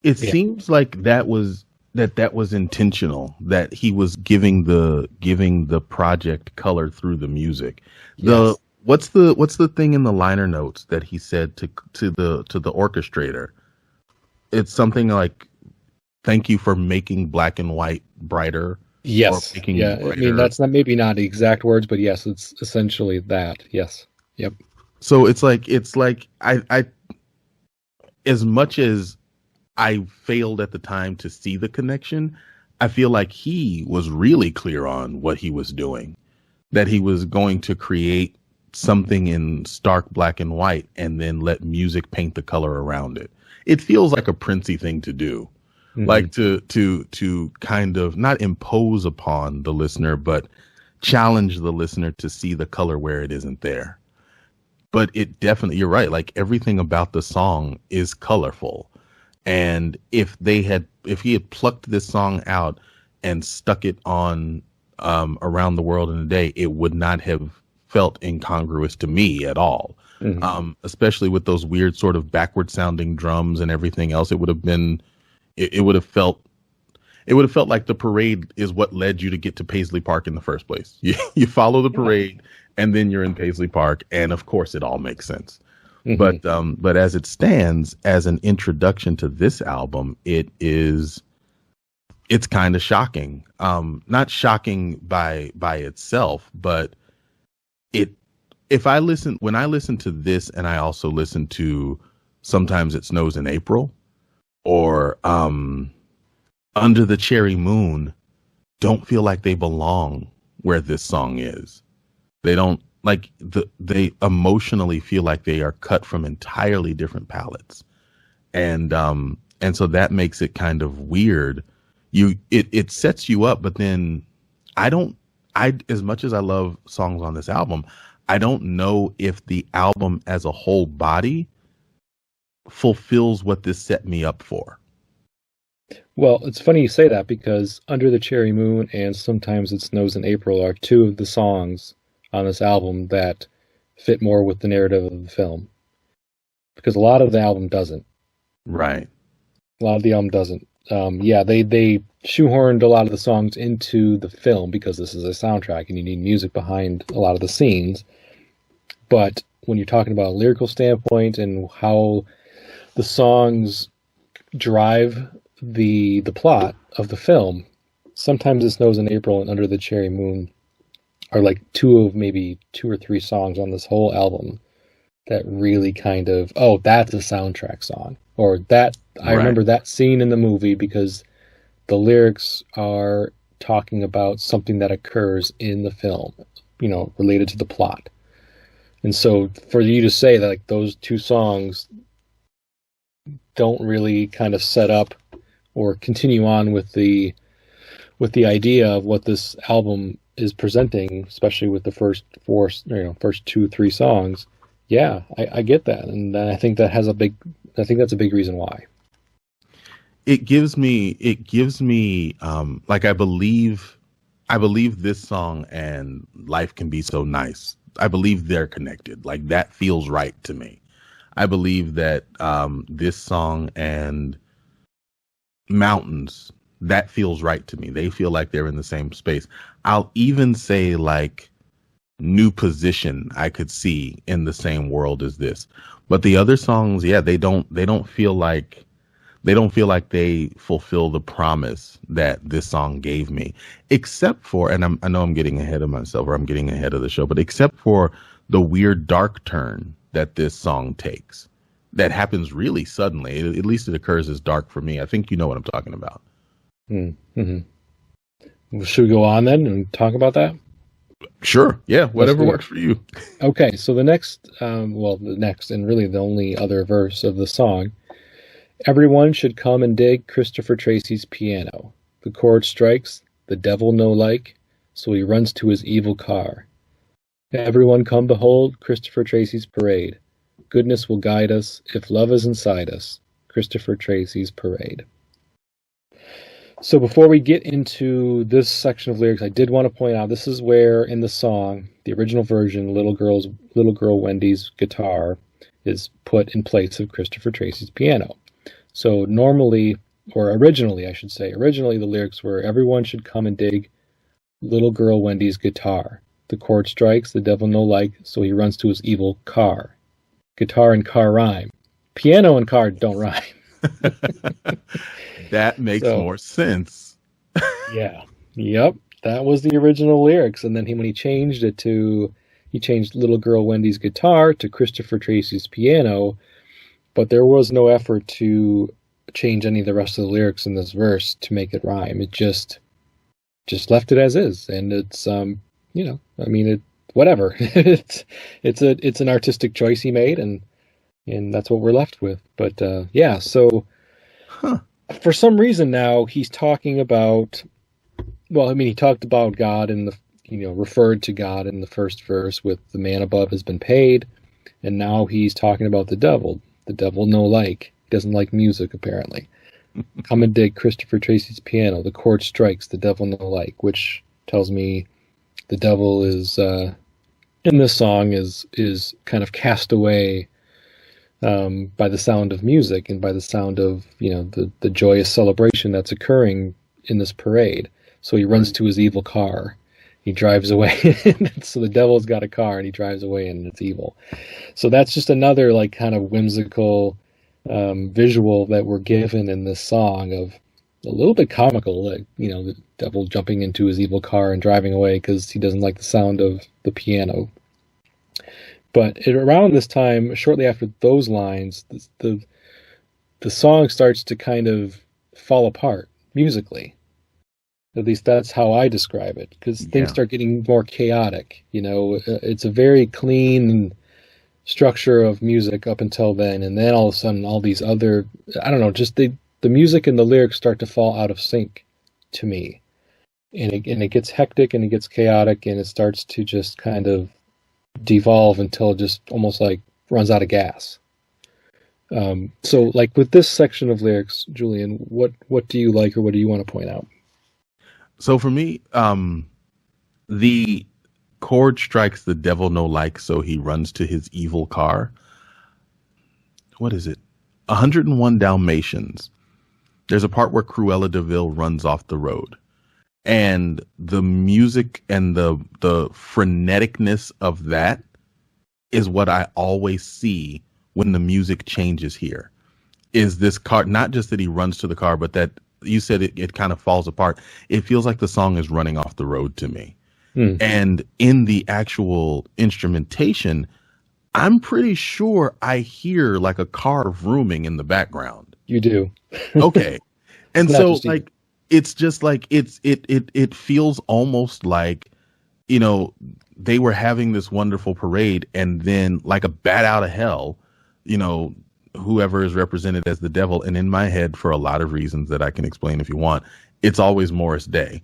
It Yeah. seems like that was intentional, that he was giving the project color through the music. Yes. What's the thing in the liner notes that he said to the orchestrator? It's something like, "Thank you for making black and white brighter." Yes. Or making Yeah. it I mean, brighter. that's maybe not the exact words, but yes, it's essentially that. Yes. Yep. So it's like I as much as I failed at the time to see the connection, I feel like he was really clear on what he was doing, that he was going to create something in stark black and white and then let music paint the color around it. It feels like a Princey thing to do, Mhm. like to kind of not impose upon the listener, but challenge the listener to see the color where it isn't there. But it definitely, you're right. Like, everything about the song is colorful. And if he had plucked this song out and stuck it on Around the World in a Day, it would not have felt incongruous to me at all. Mhm. Especially with those weird sort of backward sounding drums and everything else. It would have been, it would have felt like the parade is what led you to get to Paisley Park in the first place. You follow the parade and then you're in Paisley Park, and of course it all makes sense. Mhm. But as it stands as an introduction to this album, it's kind of shocking. Not shocking by itself, but when I listen to this, and I also listen to Sometimes It Snows in April, or Under the Cherry Moon, don't feel like they belong where this song is. They don't, like, they emotionally feel like they are cut from entirely different palettes. And so that makes it kind of weird. It sets you up, but then as much as I love songs on this album, I don't know if the album as a whole body fulfills what this set me up for. Well, it's funny you say that, because Under the Cherry Moon and Sometimes It Snows in April are two of the songs on this album that fit more with the narrative of the film. Because a lot of the album doesn't. Right. A lot of the album doesn't. Yeah, they shoehorned a lot of the songs into the film because this is a soundtrack and you need music behind a lot of the scenes. But when you're talking about a lyrical standpoint and how the songs drive the plot of the film, Sometimes It Snows in April and Under the Cherry Moon are like maybe two or three songs on this whole album that really kind of, oh, that's a soundtrack song. Or that, I Right. remember that scene in the movie because the lyrics are talking about something that occurs in the film, related to the plot. And so for you to say that, like, those two songs don't really kind of set up or continue on with the idea of what this album is presenting, especially with the first first 2, 3 songs. Yeah, I get that, and I think that's a big reason why. It gives me like, I believe this song and Life Can Be So Nice, I believe they're connected. Like, that feels right to me. I believe that this song and Mountains, that feels right to me. They feel like they're in the same space. I'll even say like New Position I could see in the same world as this. But the other songs, yeah, they don't feel like they fulfill the promise that this song gave me. Except for, and I know I'm getting ahead of myself, or I'm getting ahead of the show, but except for the weird dark turn that this song takes. That happens really suddenly. At least it occurs as dark for me. I think you know what I'm talking about. Mm-hmm. Well, should we go on then and talk about that? Sure. Yeah. Whatever works for you. Okay. So the next and really the only other verse of the song, everyone should come and dig Christopher Tracy's piano. The chord strikes, the devil no like, so he runs to his evil car. Everyone come behold Christopher Tracy's parade. Goodness will guide us if love is inside us. Christopher Tracy's parade. So before we get into this section of lyrics, I did want to point out this is where in the song, the original version, little girl Wendy's guitar is put in place of Christopher Tracy's piano. So normally, or originally I should say, originally the lyrics were everyone should come and dig little girl Wendy's guitar. The chord strikes, the devil no like, so he runs to his evil car. Guitar and car rhyme. Piano and car don't rhyme. That makes more sense. Yeah. Yep. That was the original lyrics. And then when he changed little girl Wendy's guitar to Christopher Tracy's piano, but there was no effort to change any of the rest of the lyrics in this verse to make it rhyme. It just left it as is. And it's, whatever. it's an artistic choice he made, and that's what we're left with. But so for some reason now he's talking about, he talked about God in the, referred to God in the first verse with the man above has been paid, and now he's talking about the devil. The devil no like. He doesn't like music apparently. Come and dig Christopher Tracy's piano. The chord strikes, the devil no like, which tells me the devil is in this song is kind of cast away by the sound of music and by the sound of the joyous celebration that's occurring in this parade. So he runs to his evil car. He drives away. So the devil's got a car and he drives away and it's evil. So that's just another like kind of whimsical visual that we're given in this song of a little bit comical, like the devil jumping into his evil car and driving away because he doesn't like the sound of the piano. But around this time, shortly after those lines, the song starts to kind of fall apart musically. At least that's how I describe it, because things start getting more chaotic. It's a very clean structure of music up until then, and then all of a sudden, all these other, I don't know, just the music and the lyrics start to fall out of sync to me, and it gets hectic and it gets chaotic, and it starts to just kind of devolve until it just almost like runs out of gas. So like with this section of lyrics, Julian, what do you like, or what do you want to point out? So for me, the chord strikes, the devil no like, so he runs to his evil car. What is it? 101 Dalmatians. There's a part where Cruella de Vil runs off the road. And the music and the freneticness of that is what I always see when the music changes here. Is this car, not just that he runs to the car, but that you said it kind of falls apart. It feels like the song is running off the road to me. And in the actual instrumentation, I'm pretty sure I hear like a car vrooming in the background. You do. Okay. And so like, it's just like, it feels almost like, they were having this wonderful parade, and then like a bat out of hell, whoever is represented as the devil. And in my head, for a lot of reasons that I can explain if you want, it's always Morris Day.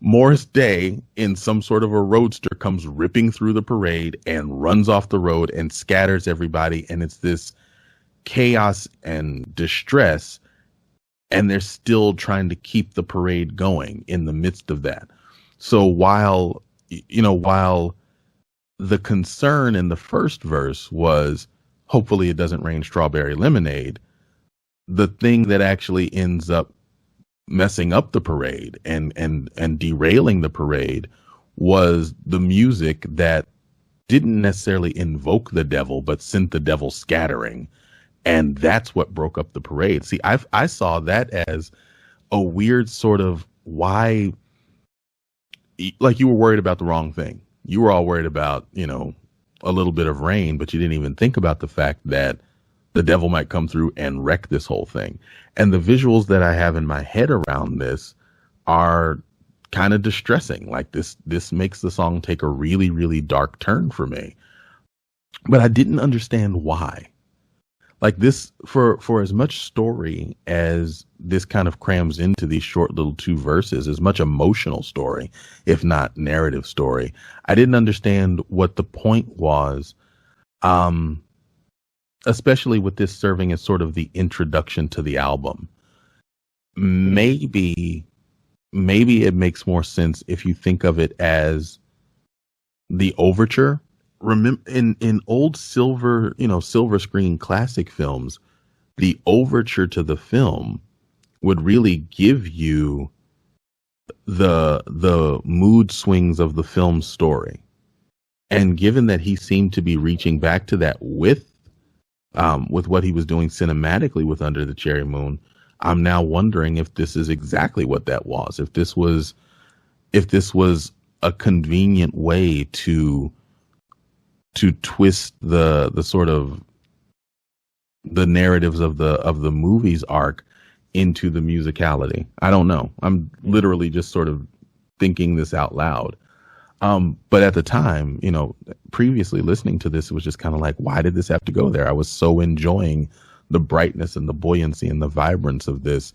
Morris Day in some sort of a roadster comes ripping through the parade and runs off the road and scatters everybody. And it's this chaos and distress. And they're still trying to keep the parade going in the midst of that. So while the concern in the first verse was hopefully it doesn't rain strawberry lemonade, the thing that actually ends up messing up the parade and derailing the parade was the music that didn't necessarily invoke the devil, but sent the devil scattering. And that's what broke up the parade. See, I saw that as a weird sort of why, like you were worried about the wrong thing. You were all worried about, a little bit of rain, but you didn't even think about the fact that the devil might come through and wreck this whole thing. And the visuals that I have in my head around this are kind of distressing. Like this makes the song take a really, really dark turn for me. But I didn't understand why. Like this, for as much story as this kind of crams into these short little 2 verses, as much emotional story, if not narrative story, I didn't understand what the point was, especially with this serving as sort of the introduction to the album. Maybe it makes more sense if you think of it as the overture. Remember, in old silver screen classic films, the overture to the film would really give you the mood swings of the film story. And given that he seemed to be reaching back to that with what he was doing cinematically with Under the Cherry Moon, I'm now wondering if this is exactly what that was. If this was a convenient way to twist the sort of the narratives of the movie's arc into the musicality. I don't know. I'm literally just sort of thinking this out loud. But at the time, previously listening to this, it was just kind of like, why did this have to go there? I was so enjoying the brightness and the buoyancy and the vibrance of this.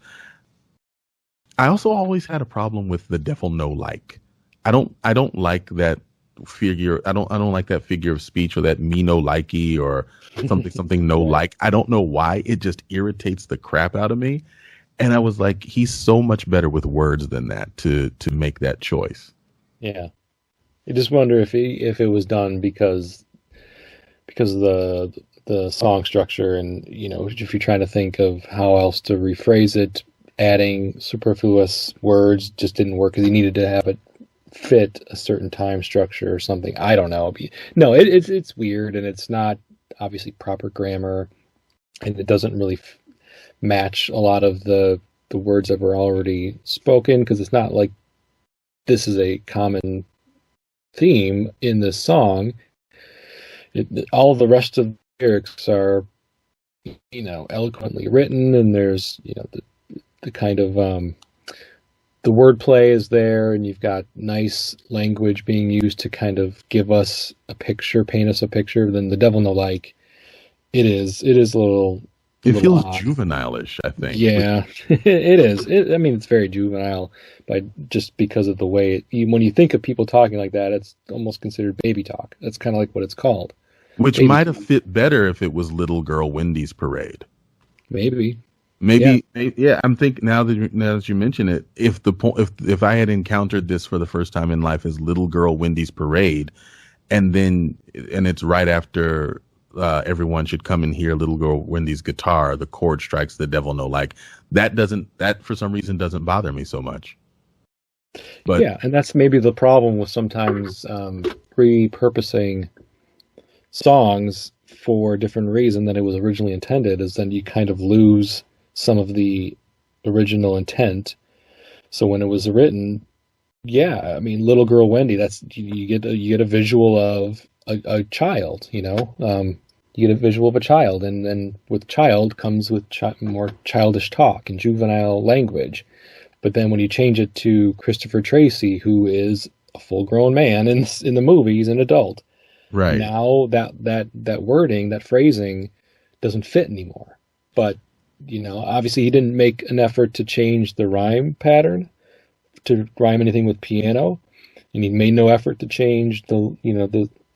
I also always had a problem with the devil no like. I don't like that figure. I don't like that figure of speech, or that me no likey, or something no like. I don't know why. It just irritates the crap out of me. And I was like, he's so much better with words than that to make that choice. Yeah. I just wonder if it was done because of the song structure, and if you're trying to think of how else to rephrase it, adding superfluous words just didn't work because he needed to have it fit a certain time structure or something. I don't know. No, it's weird, and it's not obviously proper grammar, and it doesn't really match a lot of the words that were already spoken, because it's not like this is a common theme in this song. All the rest of the lyrics are eloquently written, and there's the kind of the wordplay is there, and you've got nice language being used to kind of give us a picture, paint us a picture. Then the devil no like, it is a little. It feels odd. Juvenile-ish, I think. Yeah, it is. It's very juvenile, just because of the way when you think of people talking like that, it's almost considered baby talk. That's kind of like what it's called. Which might have fit better if it was Little Girl Wendy's parade. Maybe. Yeah. I'm thinking now that you mention it, if I had encountered this for the first time in life as Little Girl Wendy's parade, and it's right after everyone should come and hear Little Girl Wendy's guitar, the chord strikes the devil no like, that for some reason doesn't bother me so much. But yeah, and that's maybe the problem with sometimes repurposing songs for a different reason than it was originally intended, is then you kind of lose some of the original intent. So when it was written, Little Girl Wendy, that's you get a visual of a child, you get a visual of a child, and then with child comes with more childish talk and juvenile language. But then when you change it to Christopher Tracy, who is a full-grown man in the movie, he's an adult. Right. Now that wording, that phrasing doesn't fit anymore. But, obviously he didn't make an effort to change the rhyme pattern, to rhyme anything with piano. And he made no effort to change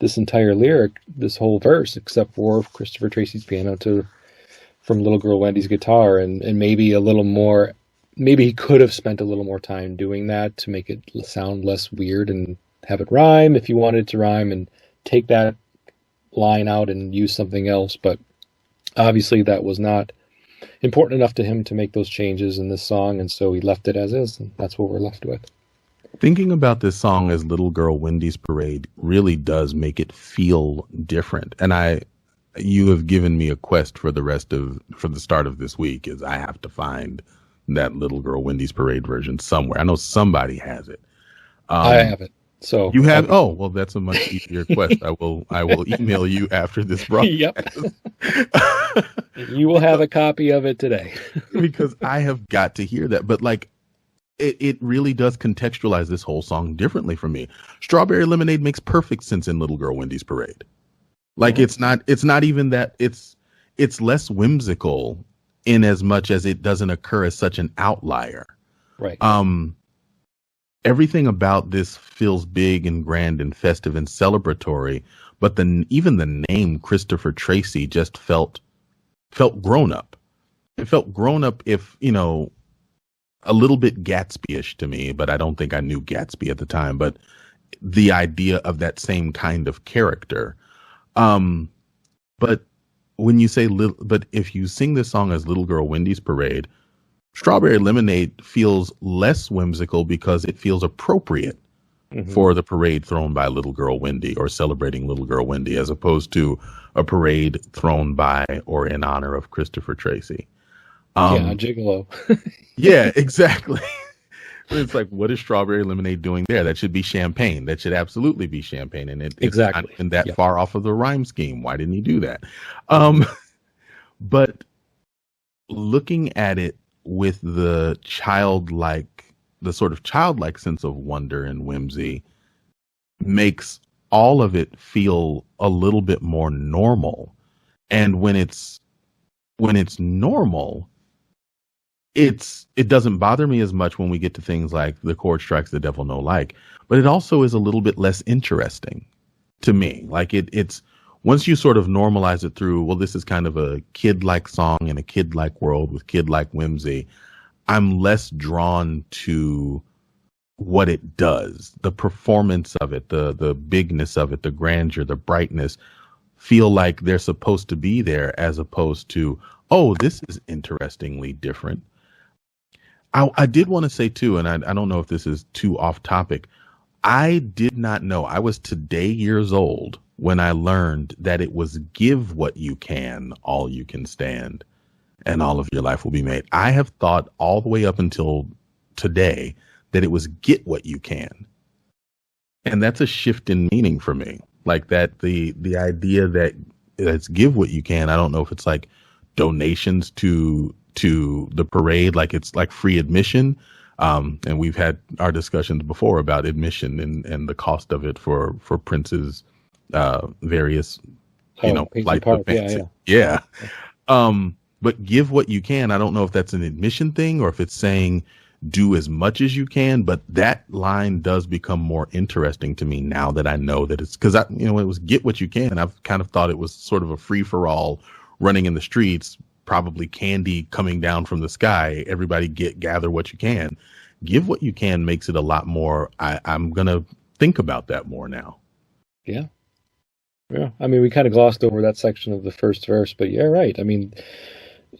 this entire lyric, this whole verse, except for Christopher Tracy's piano from Little Girl Wendy's guitar, and maybe a little more. Maybe he could have spent a little more time doing that to make it sound less weird and have it rhyme if you wanted it to rhyme, and take that line out and use something else. But obviously that was not important enough to him to make those changes in this song, and so he left it as is, and that's what we're left with. Thinking about this song as Little Girl Wendy's Parade really does make it feel different. And you have given me a quest for the start of this week, is I have to find that Little Girl Wendy's Parade version somewhere. I know somebody has it. I have it. So you have? Oh, well, that's a much easier quest. I will email you after this broadcast. Yep. You will have a copy of it today. Because I have got to hear that. But like, it really does contextualize this whole song differently for me. Strawberry Lemonade makes perfect sense in Little Girl Wendy's Parade. Like, it's not even that, it's less whimsical in as much as it doesn't occur as such an outlier. Right. Everything about this feels big and grand and festive and celebratory, but even the name Christopher Tracy just felt grown up. It felt grown up, if, a little bit Gatsby-ish to me, but I don't think I knew Gatsby at the time. But the idea of that same kind of character. But when you say but if you sing this song as Little Girl Wendy's Parade, Strawberry Lemonade feels less whimsical because it feels appropriate for the parade thrown by Little Girl Wendy, or celebrating Little Girl Wendy, as opposed to a parade thrown by or in honor of Christopher Tracy. Gigolo. Yeah, exactly. It's like, what is Strawberry Lemonade doing there? That should be champagne. That should absolutely be champagne. And it's not even that far off of the rhyme scheme. Why didn't he do that? But looking at it with the sort of childlike sense of wonder and whimsy makes all of it feel a little bit more normal. And when it's normal, it doesn't bother me as much when we get to things like The Chord Strikes the Devil No Like, but it also is a little bit less interesting to me. Like, it's once you sort of normalize it through, well, this is kind of a kid-like song in a kid-like world with kid-like whimsy, I'm less drawn to what it does. The performance of it, the bigness of it, the grandeur, the brightness feel like they're supposed to be there, as opposed to, oh, this is interestingly different. I did want to say too, and I don't know if this is too off topic, I did not know. I was today years old when I learned that it was give what you can, all you can stand, and all of your life will be made. I have thought all the way up until today that it was get what you can. And that's a shift in meaning for me. Like, that the idea that it's give what you can. I don't know if it's like donations to the parade, like it's like free admission. And we've had our discussions before about admission and the cost of it for Prince's various, life events. Yeah. But give what you can. I don't know if that's an admission thing or if it's saying do as much as you can, but that line does become more interesting to me now that I know that it's, because when it was get what you can, I've kind of thought it was sort of a free for all running in the streets, probably candy coming down from the sky. Everybody gather what you can. Give what you can makes it a lot more. I'm going to think about that more now. Yeah. Yeah. I mean, we kind of glossed over that section of the first verse, but yeah, right. I mean,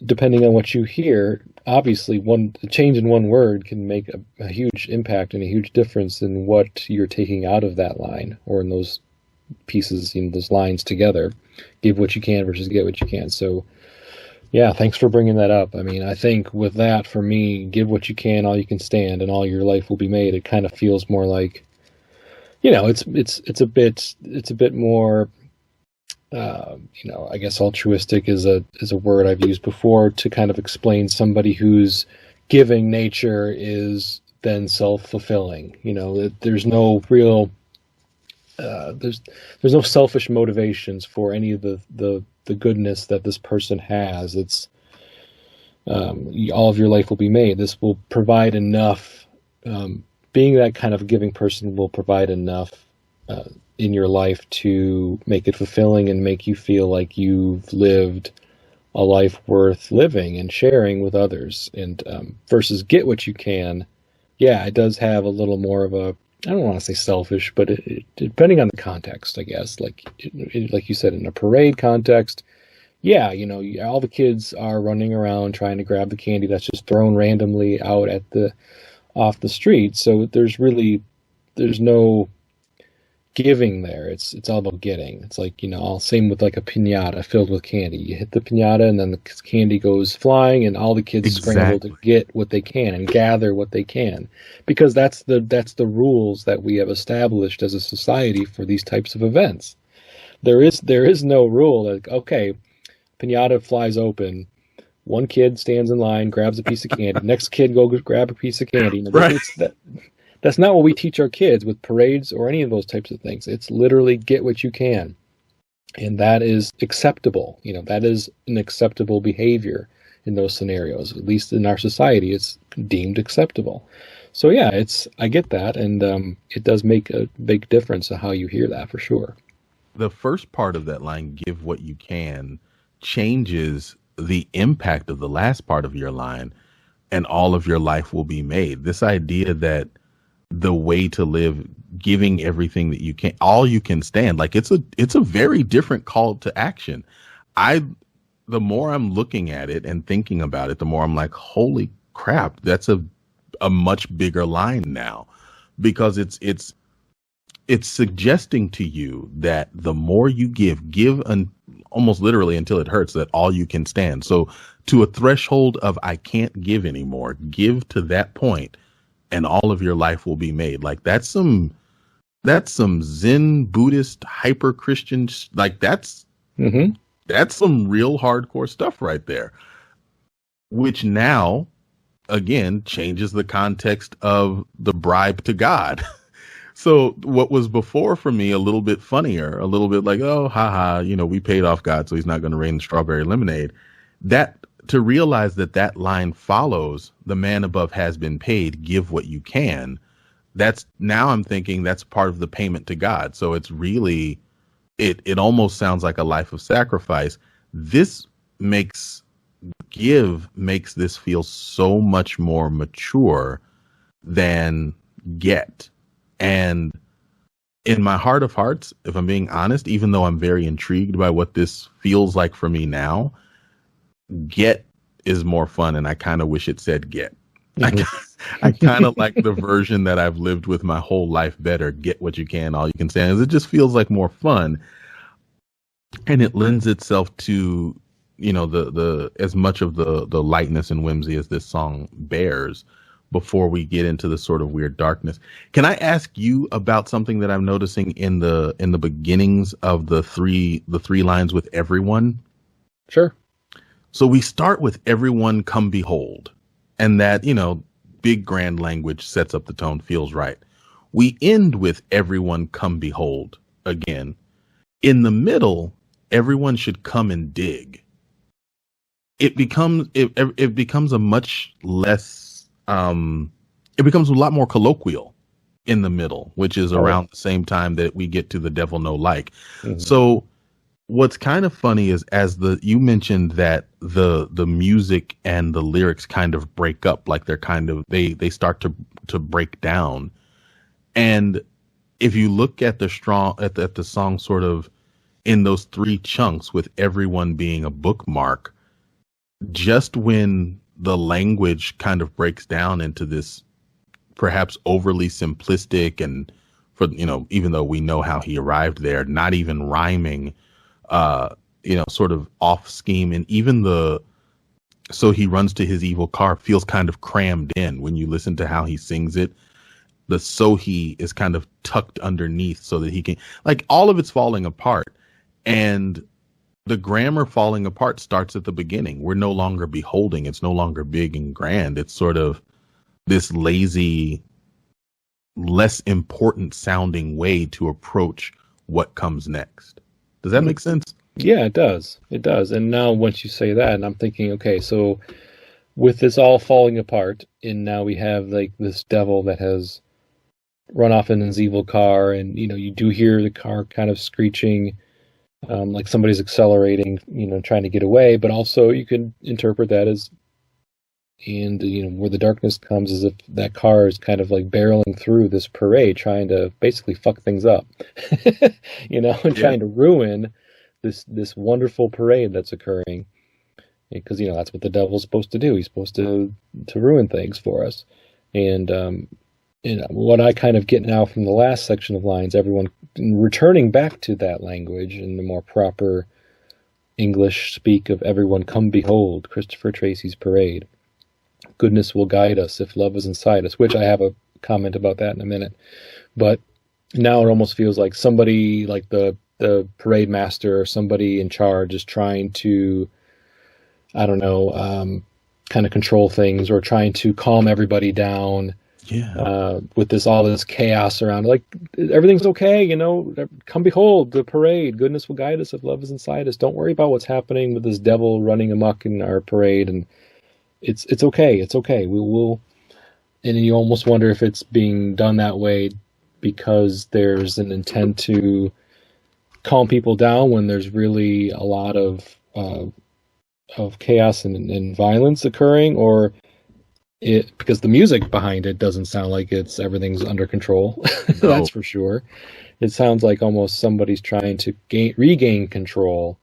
depending on what you hear, obviously a change in one word can make a huge impact and a huge difference in what you're taking out of that line, or in those pieces, those lines together. Give what you can versus get what you can. So yeah, thanks for bringing that up. I mean, I think with that, for me, give what you can, all you can stand, and all your life will be made. It kind of feels more like, it's a bit more, I guess altruistic is a word I've used before to kind of explain somebody whose giving nature is then self-fulfilling. There's no real, there's no selfish motivations for any of the goodness that this person has. It's all of your life will be made. This will provide enough. Being that kind of giving person will provide enough in your life to make it fulfilling and make you feel like you've lived a life worth living and sharing with others. And versus get what you can, yeah, it does have a little more of a, I don't want to say selfish, but it, depending on the context, I guess, like you said, in a parade context, yeah, all the kids are running around trying to grab the candy that's just thrown randomly out at the off the street. So there's no giving there. It's all about getting. It's like, all same with like a piñata filled with candy. You hit the piñata and then the candy goes flying and all the kids scramble to Exactly. get what they can and gather what they can. Because that's the rules that we have established as a society for these types of events. There is no rule like, okay, piñata flies open. One kid stands in line, grabs a piece of candy. Next kid go grab a piece of candy. Right. That's not what we teach our kids with parades or any of those types of things. It's literally get what you can. And that is acceptable. That is an acceptable behavior in those scenarios. At least in our society, it's deemed acceptable. So yeah, I get that, and it does make a big difference of how you hear that for sure. The first part of that line, give what you can, changes the impact of the last part of your line, and all of your life will be made. This idea that the way to live, giving everything that you can, all you can stand, like it's a very different call to action. I The more I'm looking at it and thinking about it, the more I'm like, holy crap, that's a much bigger line now, because it's suggesting to you that the more you give almost literally until it hurts, that all you can stand. So to a threshold of I can't give anymore, give to that point and all of your life will be made. Like that's some Zen Buddhist hyper Christian, like Mm-hmm. that's some real hardcore stuff right there, which now again changes the context of the bribe to God. So what was before for me a little bit funnier, a little bit like, oh, haha, we paid off God, so he's not going to rain the strawberry lemonade. That to realize that line follows, the man above has been paid, give what you can. That's now I'm thinking that's part of the payment to God. So it's really, it almost sounds like a life of sacrifice. This makes this feel so much more mature than get. And in my heart of hearts, if I'm being honest, even though I'm very intrigued by what this feels like for me now, get is more fun. And I kind of wish it said get. I kind of like the version that I've lived with my whole life better. Get what you can, all you can stand. It just feels like more fun. And it lends itself to, the as much of the lightness and whimsy as this song bears, before we get into the sort of weird darkness. Can I ask you about something that I'm noticing in the beginnings of the three lines with everyone? Sure. So we start with everyone come behold, and that, big grand language sets up the tone, feels right. We end with everyone come behold again. In the middle, everyone should come and dig. It becomes a much less it becomes a lot more colloquial in the middle, which is around the same time that we get to the devil no like. Mm-hmm. So what's kind of funny is, you mentioned that the music and the lyrics kind of break up, like they're kind of, they start to break down. And if you look at the song sort of in those three chunks, with everyone being a bookmark, just when the language kind of breaks down into this perhaps overly simplistic, and for, even though we know how he arrived there, not even rhyming, sort of off scheme. And even so he runs to his evil car feels kind of crammed in when you listen to how he sings it. The so he is kind of tucked underneath so that he can, like, all of it's falling apart. And the grammar falling apart starts at the beginning. We're no longer beholding. It's no longer big and grand. It's sort of this lazy, less important sounding way to approach what comes next. Does that make sense? Yeah, it does. It does. And now once you say that, and I'm thinking, okay, so with this all falling apart, and now we have like this devil that has run off in his evil car, and you do hear the car kind of screeching, like somebody's accelerating, trying to get away. But also you could interpret that as, and where the darkness comes, is if that car is kind of like barreling through this parade, trying to basically fuck things up, and trying to ruin this wonderful parade that's occurring, because that's what the devil's supposed to do. He's supposed to ruin things for us. And what I kind of get now from the last section of lines, everyone returning back to that language in the more proper English speak of everyone come behold Christopher Tracy's parade. Goodness will guide us if love is inside us, which I have a comment about that in a minute. But now it almost feels like somebody, like the parade master or somebody in charge, is trying to, I don't know, kind of control things, or trying to calm everybody down. Yeah. With all this chaos around, like, everything's okay, come behold the parade. Goodness will guide us if love is inside us. Don't worry about what's happening with this devil running amok in our parade, and it's okay. It's okay. We'll. And you almost wonder if it's being done that way because there's an intent to calm people down when there's really a lot of chaos and violence occurring, or because the music behind it doesn't sound like everything's under control. No. That's for sure. It sounds like almost somebody's trying to regain control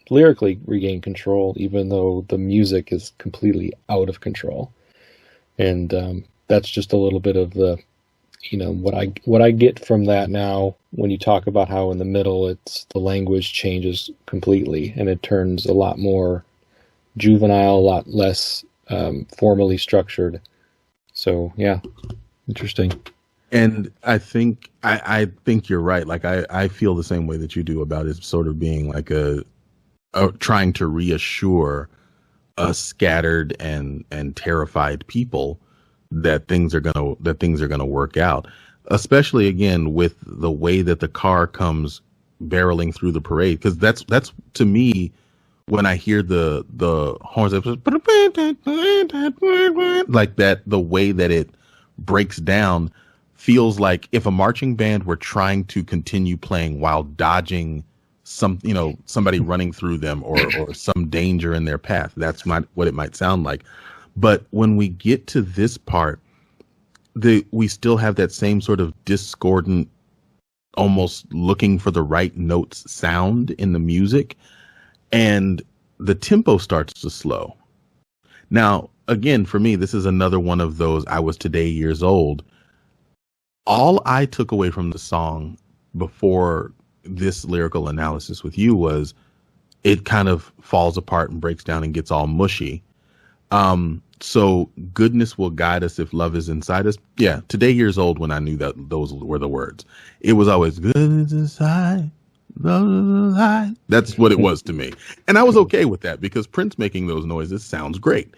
lyrically regain control, even though the music is completely out of control. And that's just a little bit of the, what I get from that now when you talk about how in the middle the language changes completely and it turns a lot more juvenile, a lot less formally structured. So yeah, interesting. And I think you're right. Like I feel the same way that you do about it sort of being like a trying to reassure a scattered and terrified people that things are gonna work out. Especially again with the way that the car comes barreling through the parade, because that's to me, when I hear the horns, like that, the way that it breaks down feels like if a marching band were trying to continue playing while dodging somebody running through them or some danger in their path. That's what it might sound like. But when we get to this part, we still have that same sort of discordant, almost looking for the right notes sound in the music. And the tempo starts to slow. Now, again, for me, this is another one of those, I was today years old. All I took away from the song before this lyrical analysis with you was it kind of falls apart and breaks down and gets all mushy. So goodness will guide us if love is inside us. Yeah, today years old when I knew that those were the words. It was always goodness inside. That's what it was to me. And I was okay with that because Prince making those noises sounds great.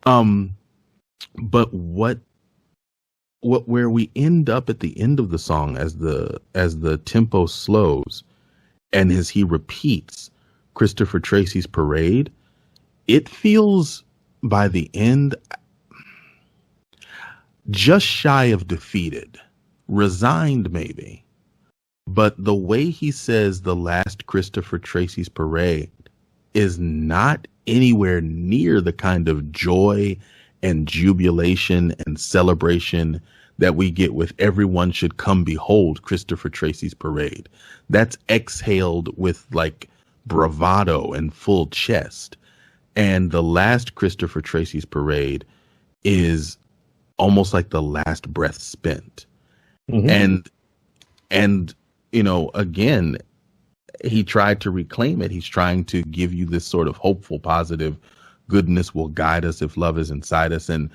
But where we end up at the end of the song as the tempo slows and as he repeats Christopher Tracy's parade, it feels by the end just shy of defeated, resigned maybe. But the way he says the last Christopher Tracy's parade is not anywhere near the kind of joy and jubilation and celebration that we get with everyone should come behold Christopher Tracy's parade. That's exhaled with like bravado and full chest. And the last Christopher Tracy's parade is almost like the last breath spent. Mm-hmm. And again, he tried to reclaim it. He's trying to give you this sort of hopeful, positive goodness will guide us if love is inside us, and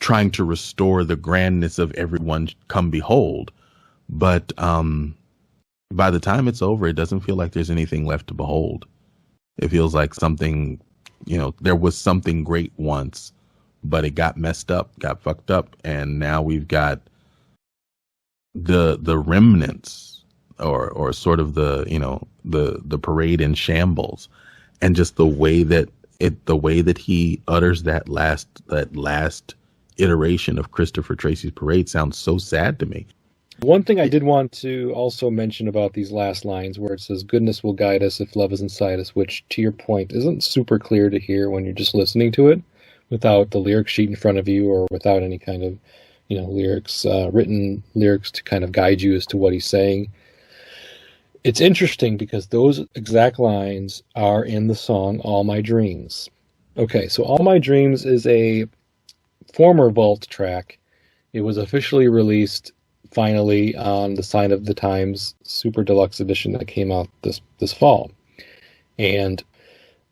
trying to restore the grandness of everyone come behold. But by the time it's over, it doesn't feel like there's anything left to behold. It feels like something, there was something great once, but it got messed up, got fucked up, and now we've got the remnants or sort of the parade in shambles. And just the way that he utters that last iteration of Christopher Tracy's parade sounds so sad to me. One thing I did want to also mention about these last lines where it says, goodness will guide us if love is inside us, which, to your point, isn't super clear to hear when you're just listening to it without the lyric sheet in front of you or without any kind of, lyrics, written lyrics to kind of guide you as to what he's saying. It's interesting because those exact lines are in the song All My Dreams. Okay, so All My Dreams is a former Vault track. It was officially released finally on the Sign of the Times Super Deluxe Edition that came out this fall. And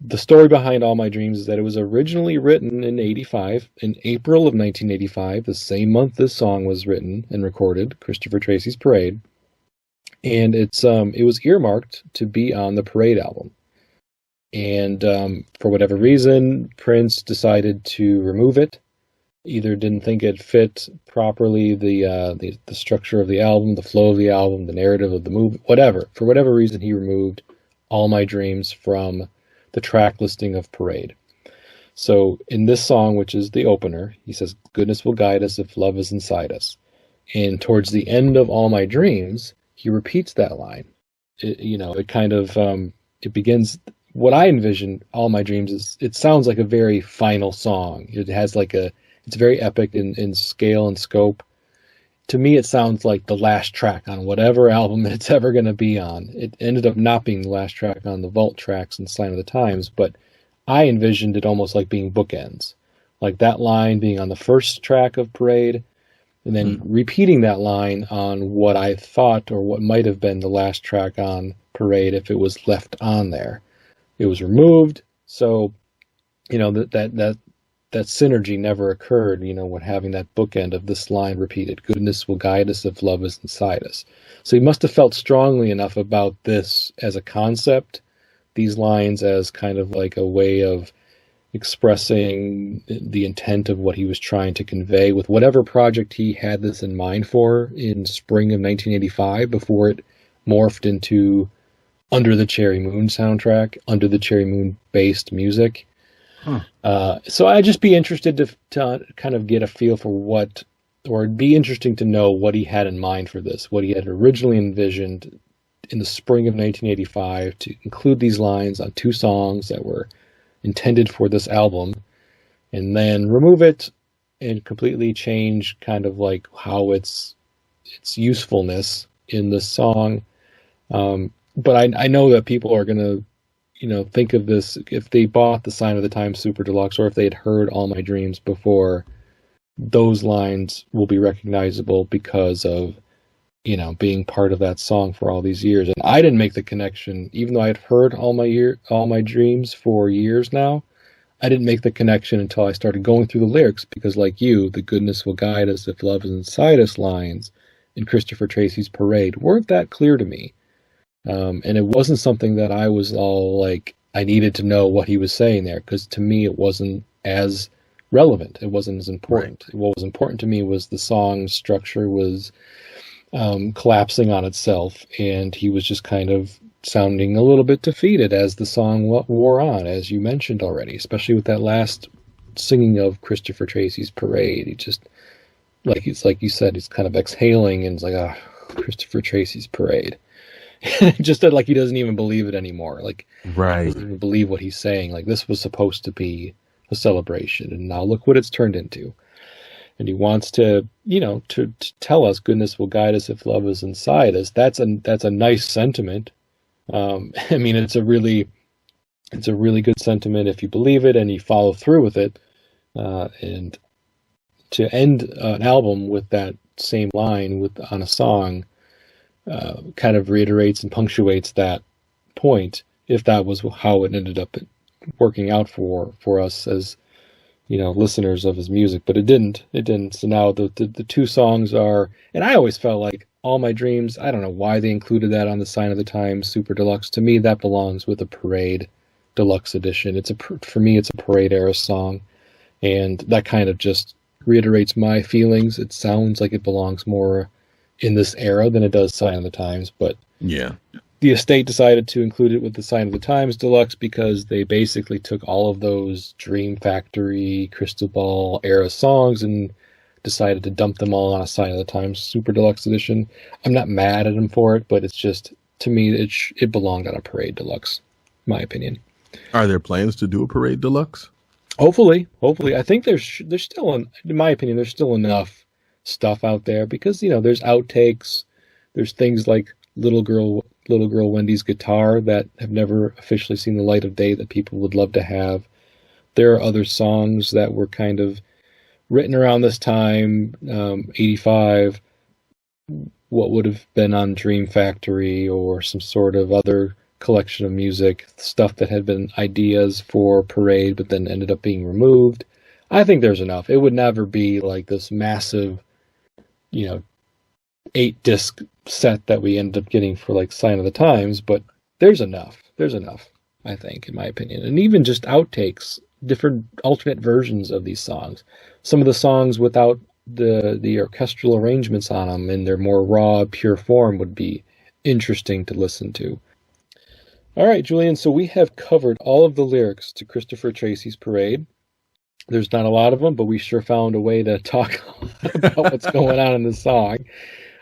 the story behind All My Dreams is that it was originally written in '85, in April of 1985, the same month this song was written and recorded, Christopher Tracy's Parade. And it was earmarked to be on the Parade album. And for whatever reason, Prince decided to remove it. Either didn't think it fit properly, the structure of the album, the flow of the album, the narrative of the movie, whatever. For whatever reason, he removed All My Dreams from the track listing of Parade. So in this song, which is the opener, he says, "Goodness will guide us if love is inside us." And towards the end of All My Dreams, he repeats that line. It kind of, it begins, what I envision All My Dreams is, it sounds like a very final song. It has it's very epic in scale and scope. To me, it sounds like the last track on whatever album it's ever going to be on. It ended up not being the last track on the Vault tracks and Sign of the Times, but I envisioned it almost like being bookends. Like that line being on the first track of Parade, and then repeating that line on what I thought or what might have been the last track on Parade if it was left on there. It was removed, so that synergy never occurred, when having that bookend of this line repeated, "Goodness will guide us if love is inside us." So he must have felt strongly enough about this as a concept, these lines as kind of like a way of expressing the intent of what he was trying to convey with whatever project he had this in mind for in spring of 1985 before it morphed into Under the Cherry Moon soundtrack, Under the Cherry Moon based music. So I'd just be interested to kind of get a feel for or it'd be interesting to know what he had in mind for this, what he had originally envisioned in the spring of 1985 to include these lines on two songs that were intended for this album, and then remove it and completely change kind of like how its usefulness in the song. But I know that people are going to, think of this, if they bought the Sign of the Times Super Deluxe, or if they had heard All My Dreams before, those lines will be recognizable because of, being part of that song for all these years. And I didn't make the connection, even though I had heard All My Dreams for years now, I didn't make the connection until I started going through the lyrics, because like you, the "Goodness will guide us if love is inside us" lines in Christopher Tracy's Parade weren't that clear to me. And it wasn't something that I was all like, I needed to know what he was saying there, because to me it wasn't as relevant. It wasn't as important. Right. What was important to me was the song's structure was collapsing on itself, and he was just kind of sounding a little bit defeated as the song wore on, as you mentioned already, especially with that last singing of Christopher Tracy's Parade. He just, like you said, he's kind of exhaling, and it's like, Christopher Tracy's Parade. Just that, like, he doesn't even believe it anymore. Like, right. He doesn't even believe what he's saying. Like, this was supposed to be a celebration, and now look what it's turned into. And he wants to, to tell us, "Goodness will guide us if love is inside us." That's a nice sentiment. I mean, it's a really good sentiment if you believe it and you follow through with it. And to end an album with that same line on a song, kind of reiterates and punctuates that point, if that was how it ended up working out for us as listeners of his music. But it didn't. So now the two songs are, and I always felt like All My Dreams, I don't know why they included that on the Sign of the Times Super Deluxe. To me, that belongs with a Parade Deluxe Edition. For me, it's a Parade era song, and that kind of just reiterates my feelings. It sounds like it belongs more in this era than it does Sign of the Times, but yeah, the estate decided to include it with the Sign of the Times Deluxe because they basically took all of those Dream Factory, Crystal Ball era songs and decided to dump them all on a Sign of the Times Super Deluxe Edition. I'm not mad at them for it, but it's just, to me, it belonged on a Parade Deluxe, my opinion. Are there plans to do a Parade Deluxe? Hopefully. I think there's still, in my opinion, there's still enough stuff out there because, there's outtakes, there's things like Little Girl Wendy's guitar that have never officially seen the light of day that people would love to have. There are other songs that were kind of written around this time, 85, what would have been on Dream Factory or some sort of other collection of music, stuff that had been ideas for Parade but then ended up being removed. I think there's enough. It would never be like this massive, 8-disc set that we ended up getting for like Sign of the Times, but there's enough. There's enough, I think, in my opinion. And even just outtakes, different alternate versions of these songs. Some of the songs without the orchestral arrangements on them in their more raw, pure form would be interesting to listen to. All right, Julian, so we have covered all of the lyrics to Christopher Tracy's Parade. There's not a lot of them, but we sure found a way to talk about what's going on in the song.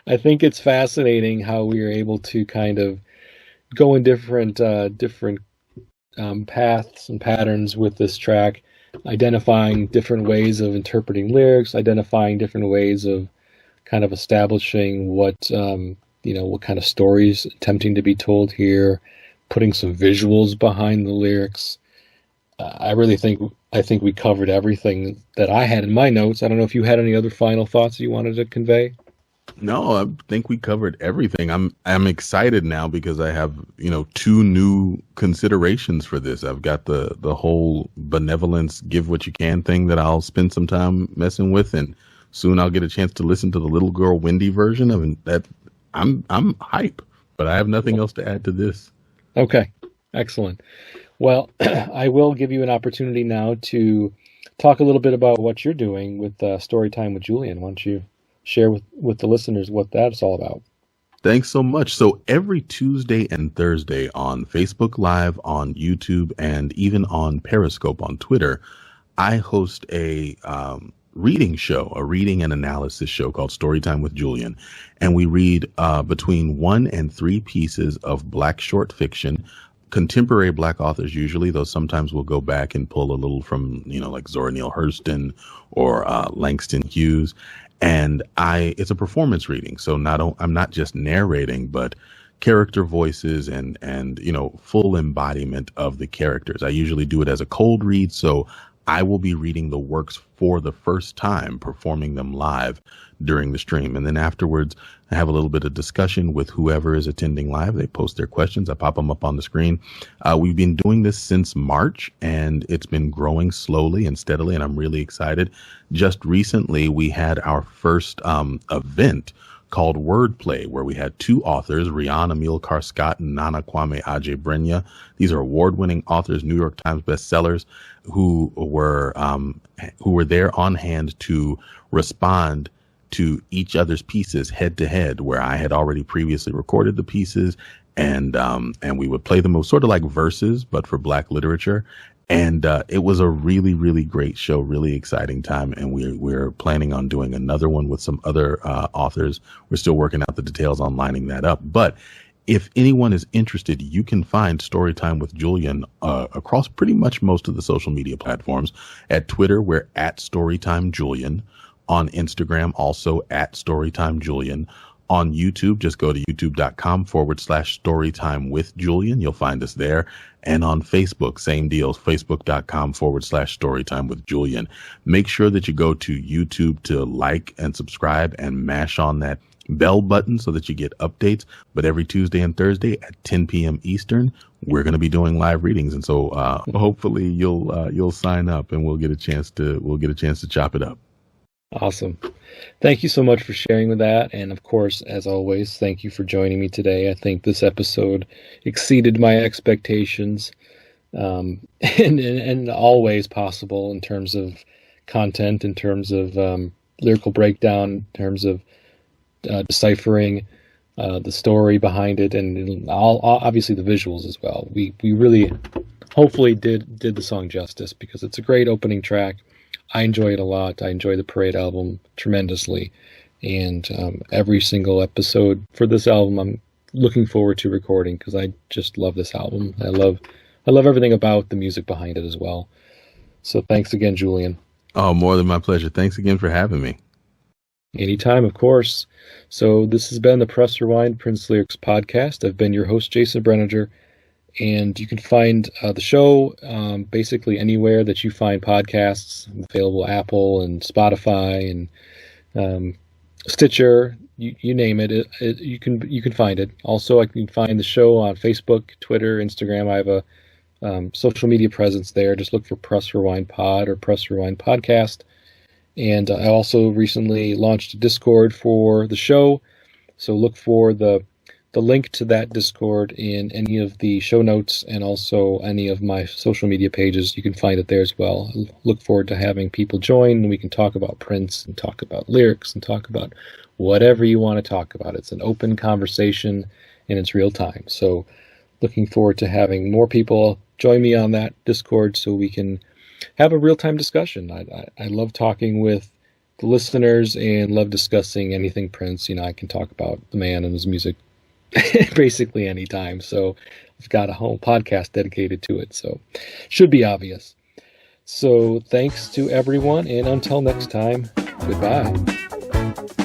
I think it's fascinating how we are able to kind of go in different paths and patterns with this track, identifying different ways of interpreting lyrics, identifying different ways of kind of establishing what kind of stories attempting to be told here, putting some visuals behind the lyrics. I think we covered everything that I had in my notes. I don't know if you had any other final thoughts you wanted to convey. No, I think we covered everything. I'm excited now because I have, two new considerations for this. I've got the whole benevolence, give what you can thing that I'll spend some time messing with, and soon I'll get a chance to listen to the Little Girl Wendy version of that. I'm hype, but I have nothing else to add to this. Okay, excellent. Well, I will give you an opportunity now to talk a little bit about what you're doing with Storytime with Julian. Why don't you share with the listeners what that's all about? Thanks so much. So every Tuesday and Thursday on Facebook Live, on YouTube, and even on Periscope on Twitter, I host a reading show, a reading and analysis show called Storytime with Julian. And we read between 1 and 3 pieces of Black short fiction, contemporary Black authors usually, though sometimes we'll go back and pull a little from, like Zora Neale Hurston or Langston Hughes. And it's a performance reading. So I'm not just narrating, but character voices and full embodiment of the characters. I usually do it as a cold read. So I will be reading the works for the first time, performing them live during the stream. And then afterwards, I have a little bit of discussion with whoever is attending live. They post their questions. I pop them up on the screen. We've been doing this since March, and it's been growing slowly and steadily, and I'm really excited. Just recently, we had our first event called Wordplay, where we had 2 authors, Rihanna Amilcar Scott and Nana Kwame Adjei-Brenya. These are award-winning authors, New York Times bestsellers, who were there on hand to respond to each other's pieces head to head, where I had already previously recorded the pieces, and we would play them sort of like verses, but for Black literature. And it was a really, really great show, really exciting time. And we're planning on doing another one with some other authors. We're still working out the details on lining that up. But if anyone is interested, you can find Storytime with Julian across pretty much most of the social media platforms. At Twitter, we're at StorytimeJulian. On Instagram, also at StorytimeJulian. On YouTube, just go to youtube.com/Storytime with Julian. You'll find us there. And on Facebook, same deal, Facebook.com/Storytime with Julian. Make sure that you go to YouTube to like and subscribe and mash on that bell button so that you get updates. But every Tuesday and Thursday at 10 p.m. Eastern, we're going to be doing live readings. And so hopefully you'll sign up and we'll get a chance to chop it up. Awesome. Thank you so much for sharing with that. And of course, as always, thank you for joining me today. I think this episode exceeded my expectations in all ways possible, in terms of content, in terms of lyrical breakdown, in terms of deciphering the story behind it, and obviously the visuals as well. We really hopefully did the song justice, because it's a great opening track. I enjoy it a lot. I enjoy the Parade album tremendously. And every single episode for this album, I'm looking forward to recording, because I just love this album. I love everything about the music behind it as well. So thanks again, Julian. Oh, more than my pleasure. Thanks again for having me. Anytime, of course. So this has been the Press Rewind Prince Lyrics podcast. I've been your host, Jason Brenninger, and you can find the show basically anywhere that you find podcasts. I'm available Apple and Spotify and Stitcher. You name it, you can find it. Also, I can find the show on Facebook, Twitter, Instagram. I have a social media presence there. Just look for Press Rewind Pod or Press Rewind Podcast. And I also recently launched a Discord for the show, so look for the link to that Discord in any of the show notes and also any of my social media pages. You can find it there as well. I look forward to having people join, and we can talk about Prince and talk about lyrics and talk about whatever you want to talk about. It's an open conversation, and it's real time. So looking forward to having more people join me on that Discord so we can have a real-time discussion. I love talking with the listeners and love discussing anything Prince. I can talk about the man and his music basically anytime. So I've got a whole podcast dedicated to it. So should be obvious. So thanks to everyone, and until next time, goodbye.